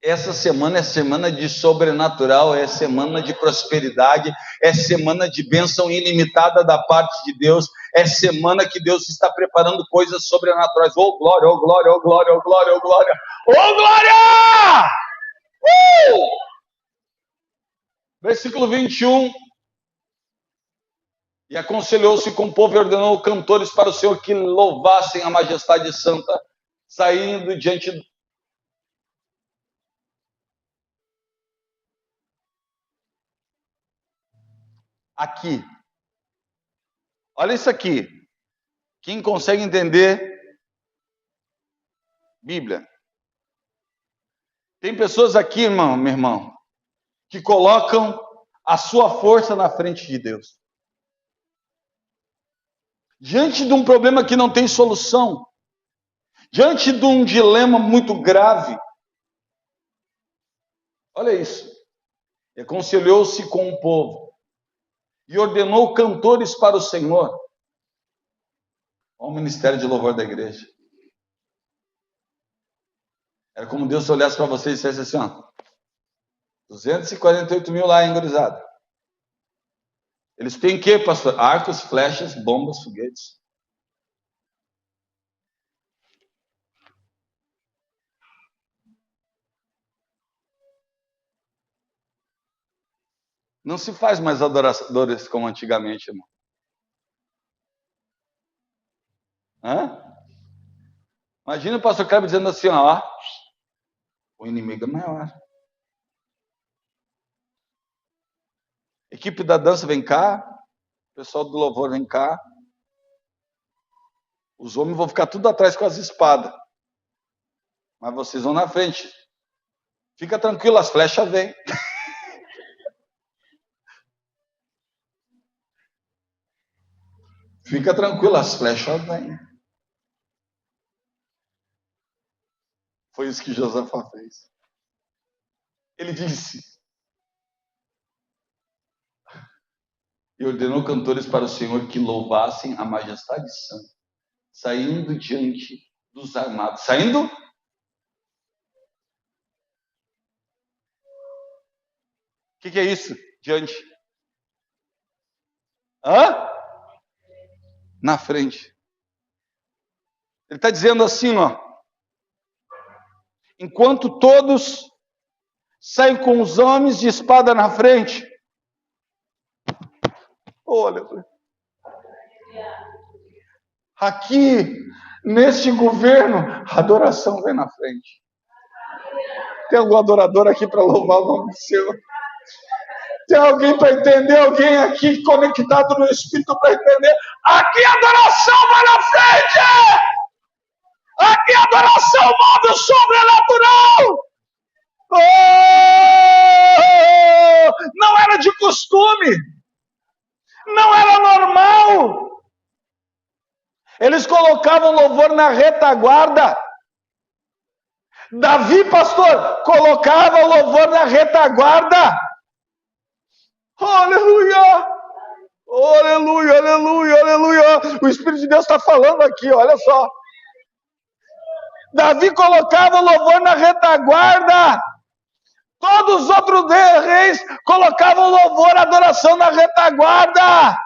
Essa semana é semana de sobrenatural, é semana de prosperidade, é semana de bênção ilimitada da parte de Deus, é semana que Deus está preparando coisas sobrenaturais. Oh glória, oh glória, oh glória, oh glória, oh glória, oh glória! Versículo 21. E aconselhou-se com o povo e ordenou cantores para o Senhor que louvassem a majestade santa, saindo diante aqui. Olha isso aqui. Quem consegue entender Bíblia? Tem pessoas aqui, irmão, meu irmão, que colocam a sua força na frente de Deus. Diante de um problema que não tem solução, diante de um dilema muito grave, olha isso. E aconselhou-se com o povo e ordenou cantores para o Senhor. Olha o ministério de louvor da igreja. Era como Deus olhasse para vocês e dissesse assim, ó, 248 mil lá, hein, gurizada? Eles têm o quê, pastor? Arcos, flechas, bombas, foguetes. Não se faz mais adoradores como antigamente, irmão. Hã? Imagina o pastor Kleber dizendo assim, ó, o inimigo é maior. Equipe da dança vem cá, o pessoal do louvor vem cá. Os homens vão ficar tudo atrás com as espadas. Mas vocês vão na frente. Fica tranquilo, as flechas vêm. Fica tranquilo, as flechas vêm. Foi isso que Josafá fez. Ele disse, e ordenou cantores para o Senhor que louvassem a majestade santa, saindo diante dos armados. Saindo? O que é isso? Diante. Hã? Na frente. Ele está dizendo assim, ó. Enquanto todos saem com os homens de espada na frente. Olha. Aqui, neste governo, a adoração vem na frente. Tem algum adorador aqui para louvar o nome do Senhor? Tem alguém para entender? Alguém aqui conectado no Espírito para entender? Aqui a adoração vai na frente! Aqui a adoração move o sobrenatural! Oh! Não era de costume! Não era normal! Eles colocavam louvor na retaguarda. Davi, pastor, colocava louvor na retaguarda. Aleluia! Aleluia, aleluia, aleluia. O Espírito de Deus está falando aqui, olha só. Davi colocava louvor na retaguarda. Todos os outros reis colocavam louvor, adoração na retaguarda.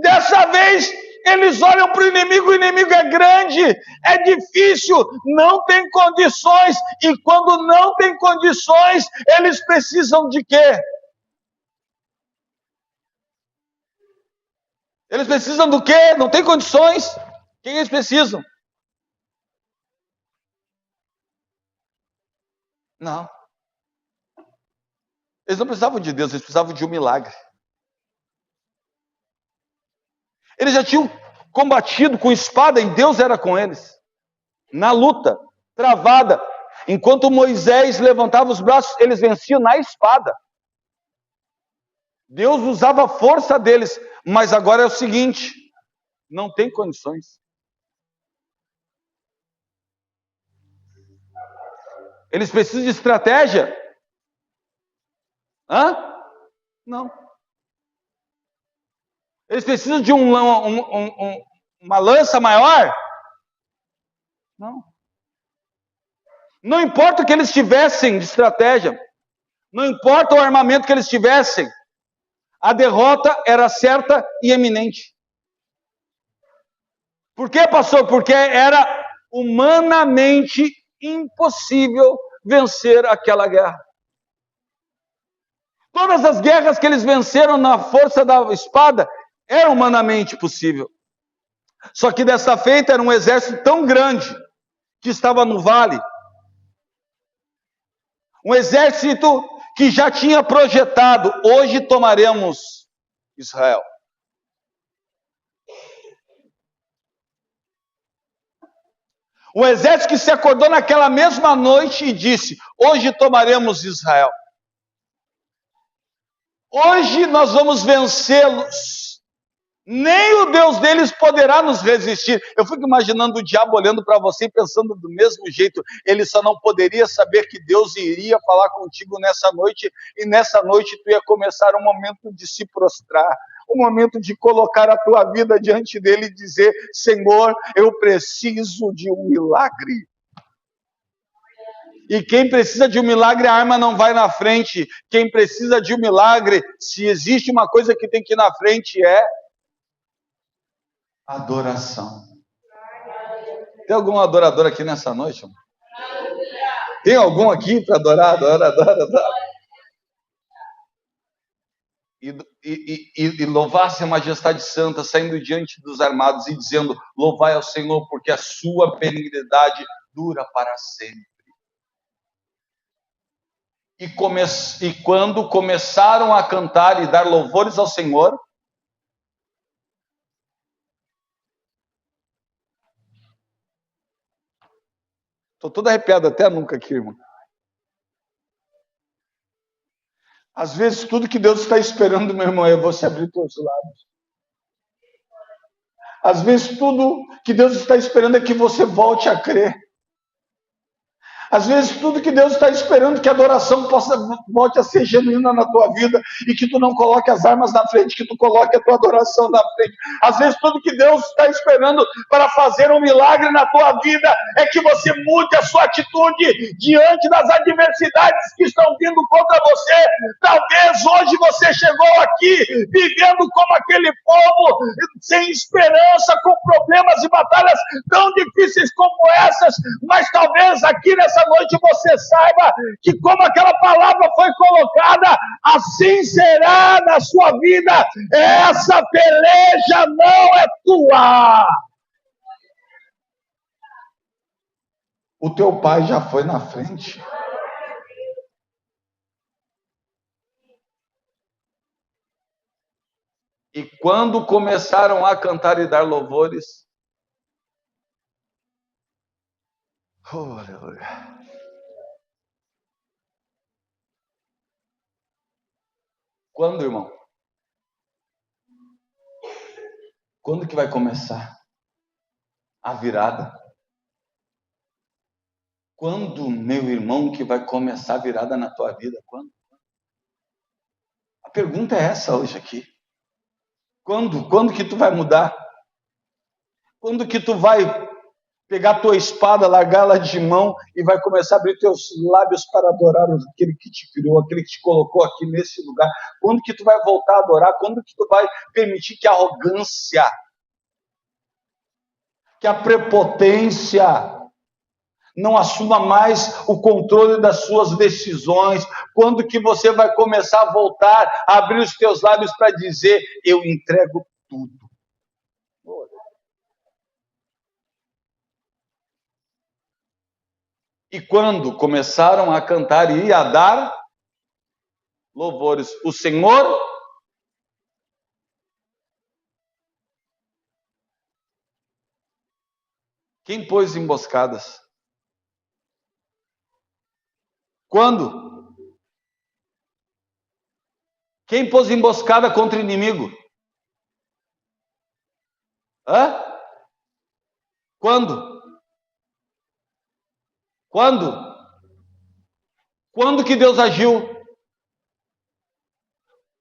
Dessa vez, eles olham para o inimigo é grande, é difícil, não tem condições. E quando não tem condições, eles precisam de quê? Eles precisam do quê? Não tem condições. O que eles precisam? Não. Eles não precisavam de Deus, eles precisavam de um milagre. Eles já tinham combatido com espada e Deus era com eles. Na luta, travada. Enquanto Moisés levantava os braços, eles venciam na espada. Deus usava a força deles. Mas agora é o seguinte, não tem condições. Eles precisam de estratégia? Não. Eles precisam de uma lança maior? Não. Não importa o que eles tivessem de estratégia, não importa o armamento que eles tivessem, a derrota era certa e eminente. Por quê, pastor? Porque era humanamente impossível vencer aquela guerra. Todas as guerras que eles venceram na força da espada eram humanamente possível. Só que dessa feita era um exército tão grande que estava no vale. Um exército que já tinha projetado: hoje tomaremos Israel. Um exército que se acordou naquela mesma noite e disse: hoje tomaremos Israel. Hoje nós vamos vencê-los. Nem o Deus deles poderá nos resistir. Eu fico imaginando o diabo olhando para você e pensando do mesmo jeito. Ele só não poderia saber que Deus iria falar contigo nessa noite. E nessa noite tu ia começar um momento de se prostrar. Um momento de colocar a tua vida diante dele e dizer: Senhor, eu preciso de um milagre. E quem precisa de um milagre, a arma não vai na frente. Quem precisa de um milagre, se existe uma coisa que tem que ir na frente, é adoração. Tem algum adorador aqui nessa noite? Tem algum aqui para adorar? Adora. E louvar-se a majestade santa, saindo diante dos armados e dizendo: louvai ao Senhor, porque a sua benignidade dura para sempre. E quando começaram a cantar e dar louvores ao Senhor, estou todo arrepiado até nunca aqui, irmão. Às vezes tudo que Deus está esperando, meu irmão, é você abrir teus lábios. Às vezes tudo que Deus está esperando é que você volte a crer. Às vezes tudo que Deus está esperando que a adoração volte a ser genuína na tua vida e que tu não coloque as armas na frente, que tu coloque a tua adoração na frente. Às vezes tudo que Deus está esperando para fazer um milagre na tua vida é que você mude a sua atitude diante das adversidades que estão vindo contra você. Talvez hoje você chegou aqui vivendo como aquele povo, sem esperança, com problemas e batalhas tão difíceis como essas, mas talvez aqui nessa noite você saiba que como aquela palavra foi colocada, assim será na sua vida. Essa peleja não é tua. O teu pai já foi na frente. E quando começaram a cantar e dar louvores, aleluia. Quando, irmão? Quando que vai começar a virada? Quando, meu irmão, que vai começar a virada na tua vida? Quando? A pergunta é essa hoje aqui. Quando? Quando que tu vai mudar? Quando que tu vai pegar tua espada, largá-la de mão e vai começar a abrir teus lábios para adorar aquele que te criou, aquele que te colocou aqui nesse lugar? Quando que tu vai voltar a adorar? Quando que tu vai permitir que a arrogância, que a prepotência não assuma mais o controle das suas decisões? Quando que você vai começar a voltar a abrir os teus lábios para dizer: eu entrego tudo? E quando começaram a cantar e a dar louvores, o Senhor quem pôs emboscadas? Quando? Quem pôs emboscada contra o inimigo? Quando? Quando? Quando que Deus agiu?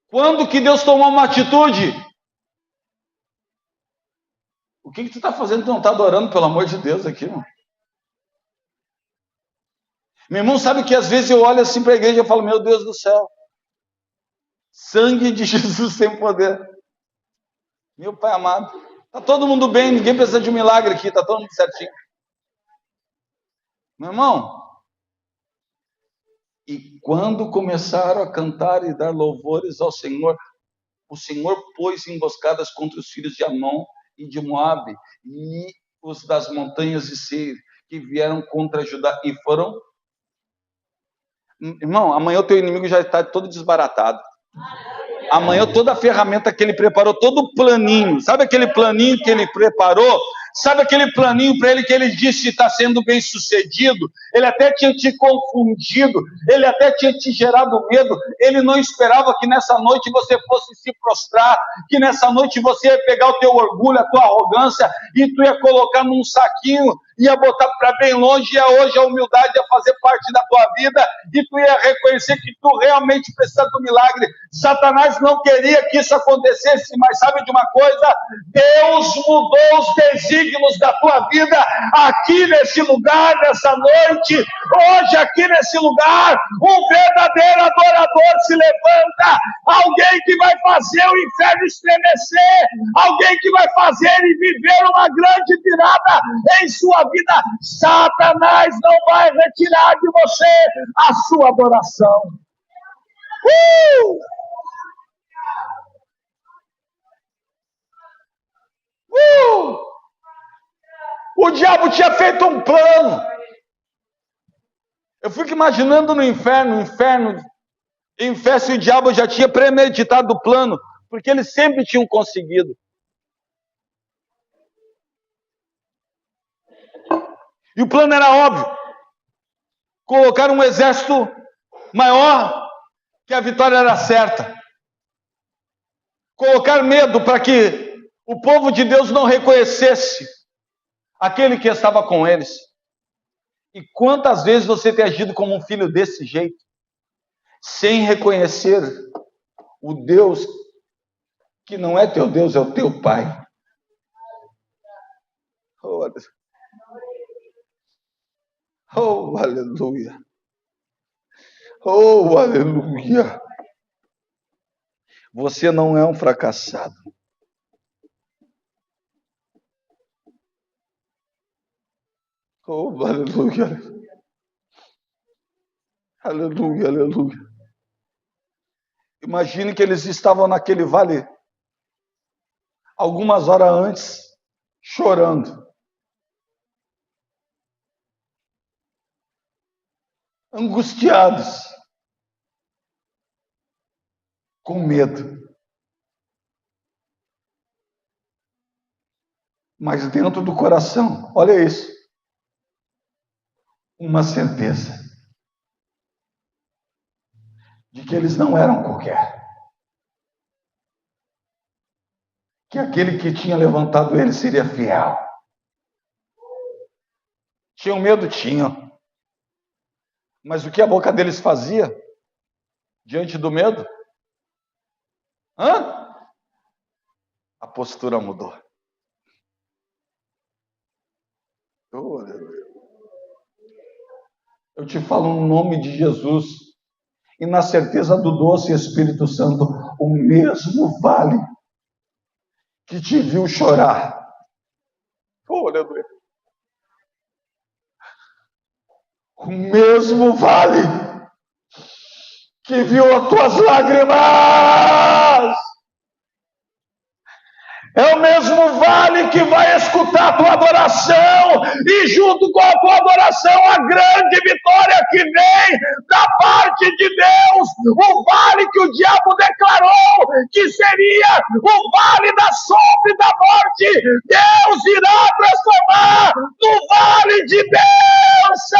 Quando que Deus tomou uma atitude? O que tu está fazendo? Tu não está adorando, pelo amor de Deus, aqui, irmão? Meu irmão, sabe que às vezes eu olho assim para a igreja e falo, meu Deus do céu, sangue de Jesus tem poder. Meu Pai amado, está todo mundo bem, ninguém precisa de um milagre aqui, está todo mundo certinho. Meu irmão, e quando começaram a cantar e dar louvores ao Senhor, o Senhor pôs emboscadas contra os filhos de Amon e de Moabe, e os das montanhas de Seir, que vieram contra Judá, e foram... Irmão, amanhã o teu inimigo já está todo desbaratado. Amanhã toda a ferramenta que ele preparou, todo o planinho, sabe aquele planinho que ele preparou? Sabe aquele planinho para ele que ele disse está sendo bem sucedido? Ele até tinha te confundido, ele até tinha te gerado medo, ele não esperava que nessa noite você fosse se prostrar, que nessa noite você ia pegar o teu orgulho, a tua arrogância, e tu ia colocar num saquinho, ia botar para bem longe, e hoje a humildade ia fazer parte da tua vida, e tu ia reconhecer que tu realmente precisa do milagre. Satanás não queria que isso acontecesse, mas sabe de uma coisa? Deus mudou os desígnios da tua vida aqui nesse lugar, nessa noite, hoje aqui nesse lugar, um verdadeiro adorador se levanta, alguém que vai fazer o inferno estremecer, alguém que vai fazer ele viver uma grande virada em sua vida. Satanás não vai retirar de você a sua adoração. O diabo tinha feito um plano. Eu fico imaginando no inferno, em festa, e o diabo já tinha premeditado o plano, porque eles sempre tinham conseguido. E o plano era óbvio: colocar um exército maior, que a vitória era certa. Colocar medo para que o povo de Deus não reconhecesse aquele que estava com eles. E quantas vezes você tem agido como um filho desse jeito, sem reconhecer o Deus que não é teu Deus, é o teu Pai? Oh, aleluia. Oh, aleluia. Você não é um fracassado. Oh, aleluia. Aleluia, aleluia. Imagine que eles estavam naquele vale algumas horas antes, chorando, angustiados, com medo. Mas dentro do coração, olha isso, uma certeza de que eles não eram qualquer. Que aquele que tinha levantado ele seria fiel. Tinham medo? Tinham. Mas o que a boca deles fazia diante do medo? A postura mudou. Eu te falo no nome de Jesus e na certeza do doce Espírito Santo, o mesmo vale que te viu chorar, o mesmo vale que viu as tuas lágrimas, é o mesmo vale que vai escutar a tua adoração, e junto com a tua adoração, a grande vitória que vem da parte de Deus, o vale que o diabo declarou que seria o vale da sombra e da morte, Deus irá transformar no vale de bênção.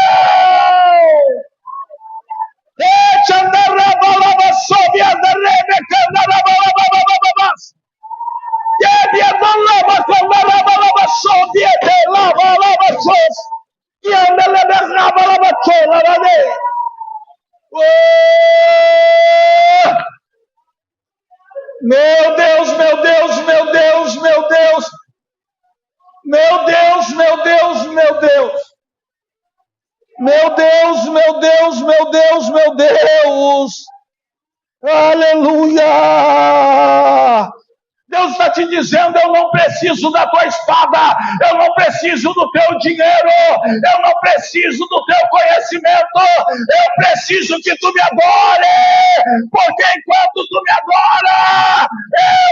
Oh! Meu Deus, meu Deus, meu Deus, meu Deus. Meu Deus, meu Deus, meu Deus. Meu Deus, meu Deus, meu Deus, meu Deus. Aleluia. Deus está te dizendo, eu não preciso da tua espada, eu não preciso do teu dinheiro, eu não preciso do teu conhecimento, eu preciso que tu me adore, porque enquanto tu me adora,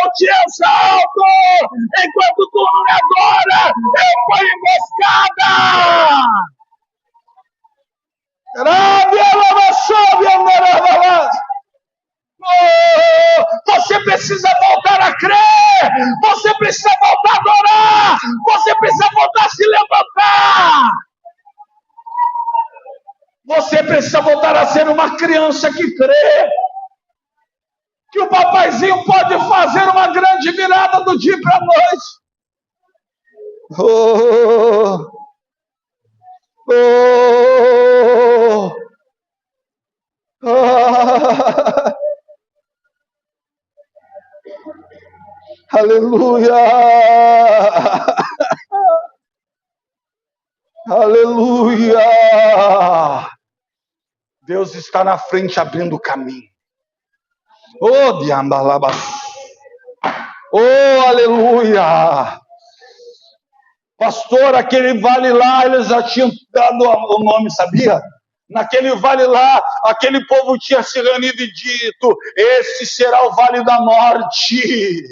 eu te exalto, enquanto tu não me adora, eu ponho emboscada. Você precisa voltar a crer, você precisa voltar a adorar, você precisa voltar a se levantar, você precisa voltar a ser uma criança que crê que o papaizinho pode fazer uma grande virada do dia para a noite. Aleluia! Aleluia! Deus está na frente abrindo o caminho. Oh, diambalaba. Oh, aleluia! Pastor, aquele vale lá, eles já tinham dado o nome, sabia? Naquele vale lá, aquele povo tinha se reunido e dito: esse será o vale da morte.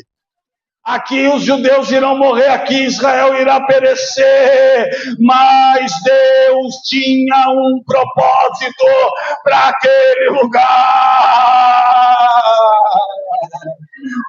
Aqui os judeus irão morrer, aqui Israel irá perecer, mas Deus tinha um propósito para aquele lugar.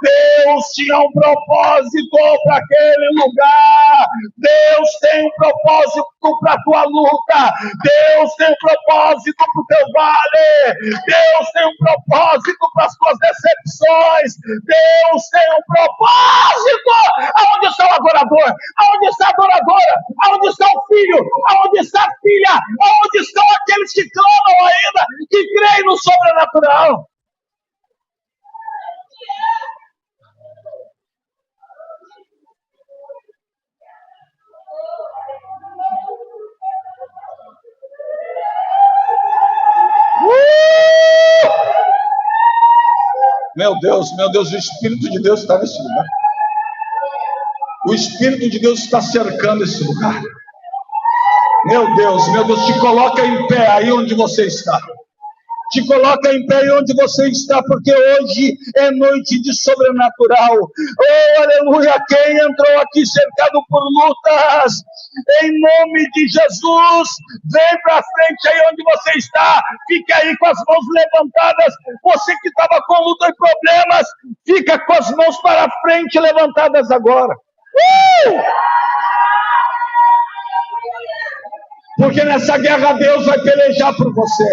Deus tinha um propósito para aquele lugar. Deus tem um propósito para a tua luta. Deus tem um propósito para o teu vale. Deus tem um propósito para as tuas decepções. Deus tem um propósito. Aonde está o adorador? Aonde está a adoradora? Aonde está o filho? Aonde está a filha? Aonde estão aqueles que clamam ainda, que creem no sobrenatural? Meu Deus, o Espírito de Deus está nesse lugar. O Espírito de Deus está cercando esse lugar. Meu Deus, te coloca em pé aí onde você está. Te coloca em pé aí onde você está, porque hoje é noite de sobrenatural. Oh, aleluia! Quem entrou aqui cercado por lutas, em nome de Jesus, vem para frente aí onde você está. Fique aí com as mãos levantadas. Você que estava com luta e problemas, fica com as mãos para frente levantadas agora. Porque nessa guerra Deus vai pelejar por você.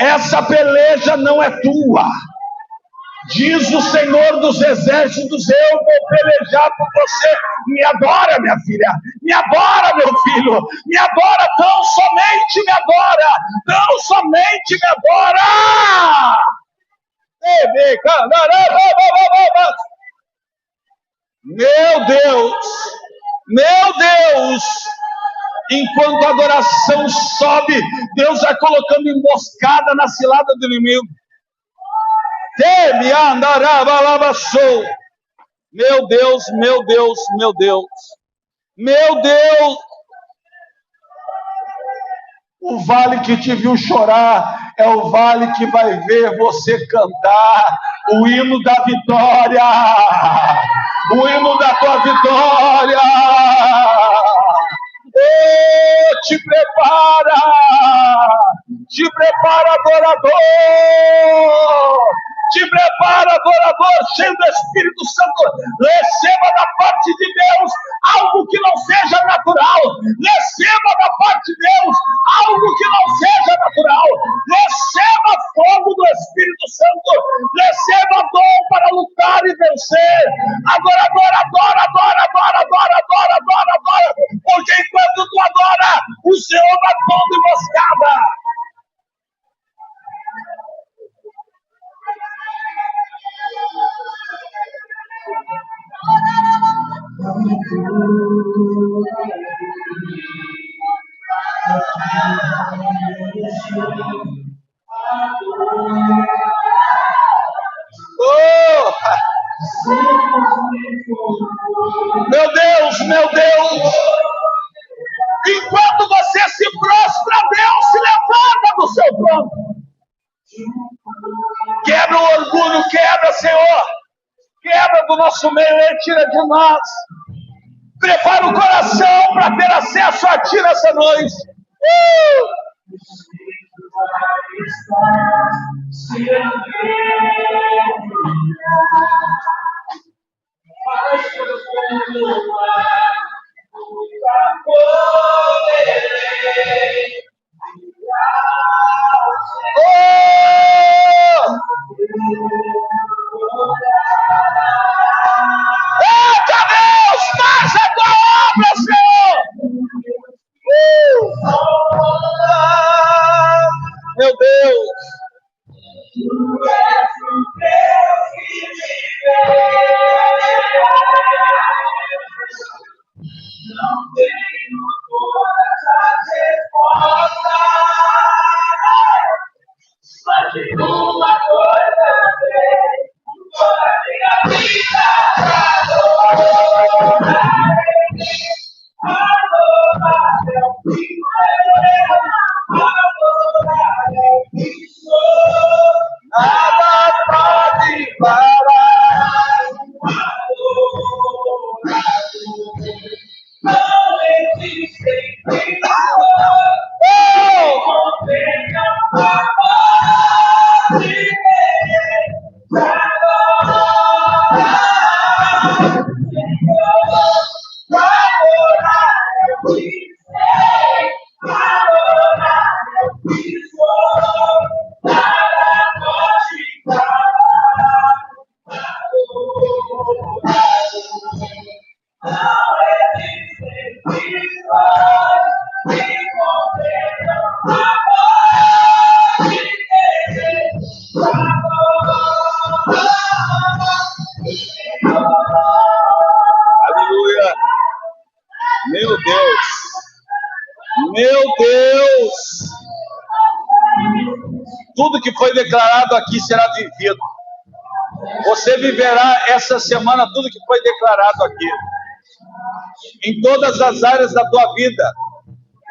Essa peleja não é tua. Diz o Senhor dos Exércitos: eu vou pelejar por você. Me adora, minha filha. Me adora, meu filho. Me adora, tão somente me adora. Tão somente me adora. Meu Deus. Meu Deus. Enquanto a adoração sobe, Deus vai colocando emboscada na cilada do inimigo. Meu Deus, meu Deus, meu Deus. Meu Deus. O vale que te viu chorar é o vale que vai ver você cantar o hino da vitória. O hino da tua vitória. Oh, te prepara, adorador, te prepara, adorador, cheio do Espírito Santo. Receba da parte de Deus algo que não seja natural, receba da parte de Deus algo que não seja natural, receba fogo do Espírito Santo, receba dom para lutar e vencer. Adorador, adora, adora, adora, adora, adora, adora. Oh! Meu Deus, meu Deus! Enquanto você se prostra, Deus se levanta do seu trono. Quebra o orgulho, quebra, Senhor. Quebra do nosso meio e tira de nós. Prepara o coração para ter acesso a Ti nessa noite. Eita Deus, faz a tua obra, Senhor! Meu Deus! Nada pode parar. Não existem Aleluia! Meu Deus! Meu Deus! Tudo que foi declarado aqui será vivido. Você viverá essa semana tudo que foi declarado aqui. Em todas as áreas da tua vida.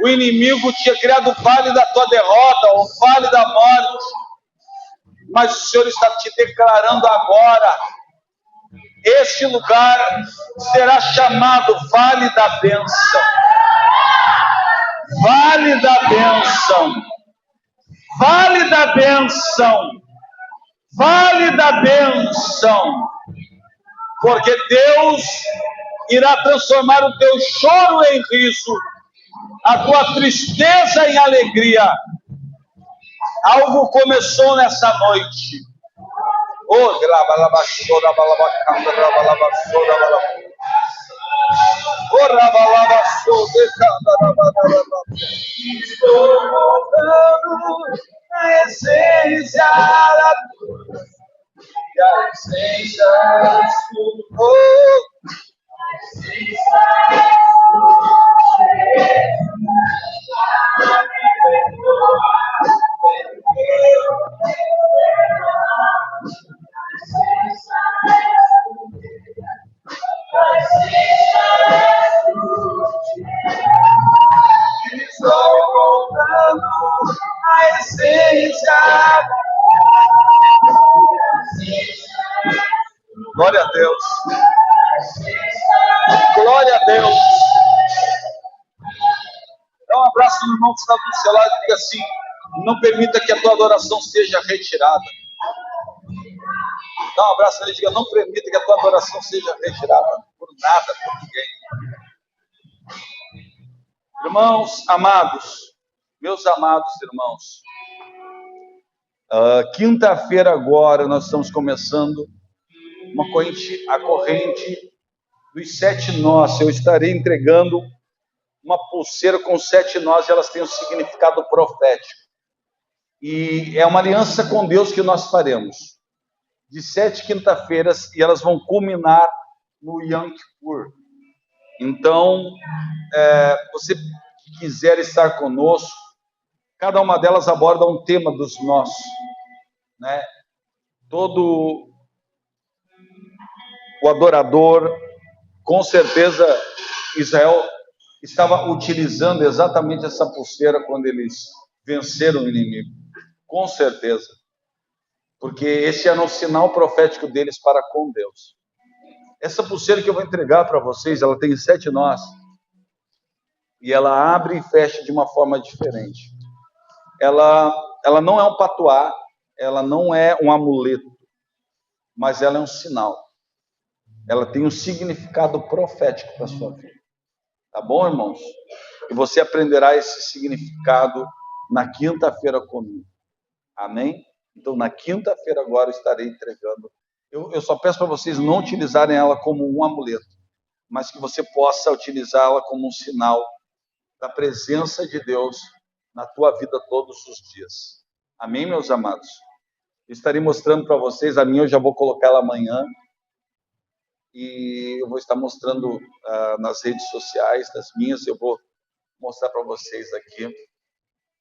O inimigo tinha criado o vale da tua derrota, o vale da morte. Mas o Senhor está te declarando agora. Este lugar será chamado Vale da Bênção. Vale da Bênção. Vale da Bênção. Vale da Bênção. Porque Deus irá transformar o teu choro em riso, a tua tristeza em alegria. Algo começou nessa noite. Oh, estou voltando à essência da tua, a essência estou voltando à essência. Glória a Deus. Glória a Deus. Dá um abraço no irmão que está do seu lado e diga assim: não permita que a tua adoração seja retirada. Dá um abraço nele e diga: não permita que a tua adoração seja retirada por nada, por ninguém. Irmãos amados, meus amados irmãos, quinta-feira agora nós estamos começando a corrente dos 7 nós. Eu estarei entregando uma pulseira com 7 nós e elas têm um significado profético. E é uma aliança com Deus que nós faremos, de 7 quinta-feiras, e elas vão culminar no Yom Kippur. Então, você que quiser estar conosco, cada uma delas aborda um tema dos nossos, né? Todo o adorador, com certeza, Israel estava utilizando exatamente essa pulseira quando eles venceram o inimigo, com certeza, porque esse era um sinal profético deles para com Deus. Essa pulseira que eu vou entregar para vocês, ela tem 7 nós, e ela abre e fecha de uma forma diferente. Ela não é um patuá, ela não é um amuleto, mas ela é um sinal. Ela tem um significado profético para a sua vida. Tá bom, irmãos? E você aprenderá esse significado na quinta-feira comigo. Amém? Então, na quinta-feira agora eu estarei entregando. Eu só peço para vocês não utilizarem ela como um amuleto, mas que você possa utilizá-la como um sinal da presença de Deus na tua vida todos os dias. Amém, meus amados? Eu estarei mostrando para vocês, a minha eu já vou colocar ela amanhã, e eu vou estar mostrando nas redes sociais, das minhas, eu vou mostrar para vocês aqui.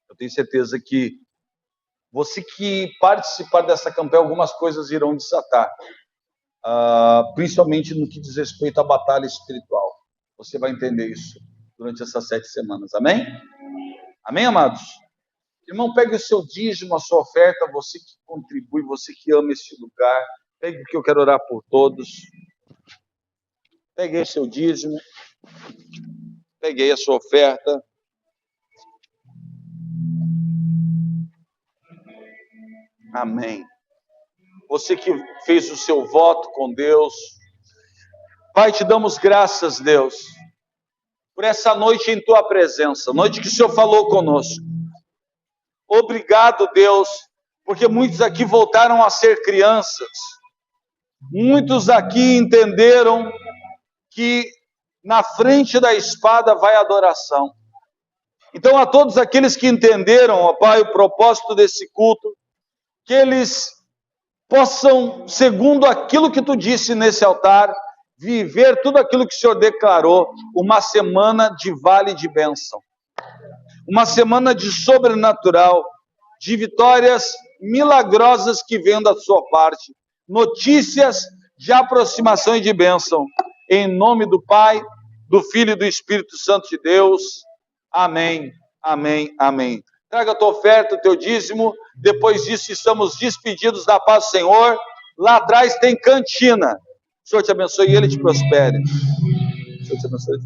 Eu tenho certeza que você que participar dessa campanha, algumas coisas irão desatar, principalmente no que diz respeito à batalha espiritual. Você vai entender isso durante essas 7 semanas, amém? Amém, amados? Irmão, pegue o seu dízimo, a sua oferta, você que contribui, você que ama este lugar, pegue, que eu quero orar por todos. Peguei seu dízimo, peguei a sua oferta. Amém. Você que fez o seu voto com Deus. Pai, te damos graças, Deus, por essa noite em tua presença, noite que o Senhor falou conosco. Obrigado, Deus, porque muitos aqui voltaram a ser crianças. Muitos aqui entenderam que na frente da espada vai a adoração. Então, a todos aqueles que entenderam, ó Pai, o propósito desse culto, que eles possam, segundo aquilo que tu disse nesse altar, viver tudo aquilo que o Senhor declarou, uma semana de vale de bênção, uma semana de sobrenatural, de vitórias milagrosas que vêm da sua parte, notícias de aproximação e de bênção, em nome do Pai, do Filho e do Espírito Santo de Deus. Amém, amém, amém. Traga a tua oferta, o teu dízimo. Depois disso, estamos despedidos da paz do Senhor. Lá atrás tem cantina. O Senhor te abençoe e Ele te prospere. O Senhor te abençoe.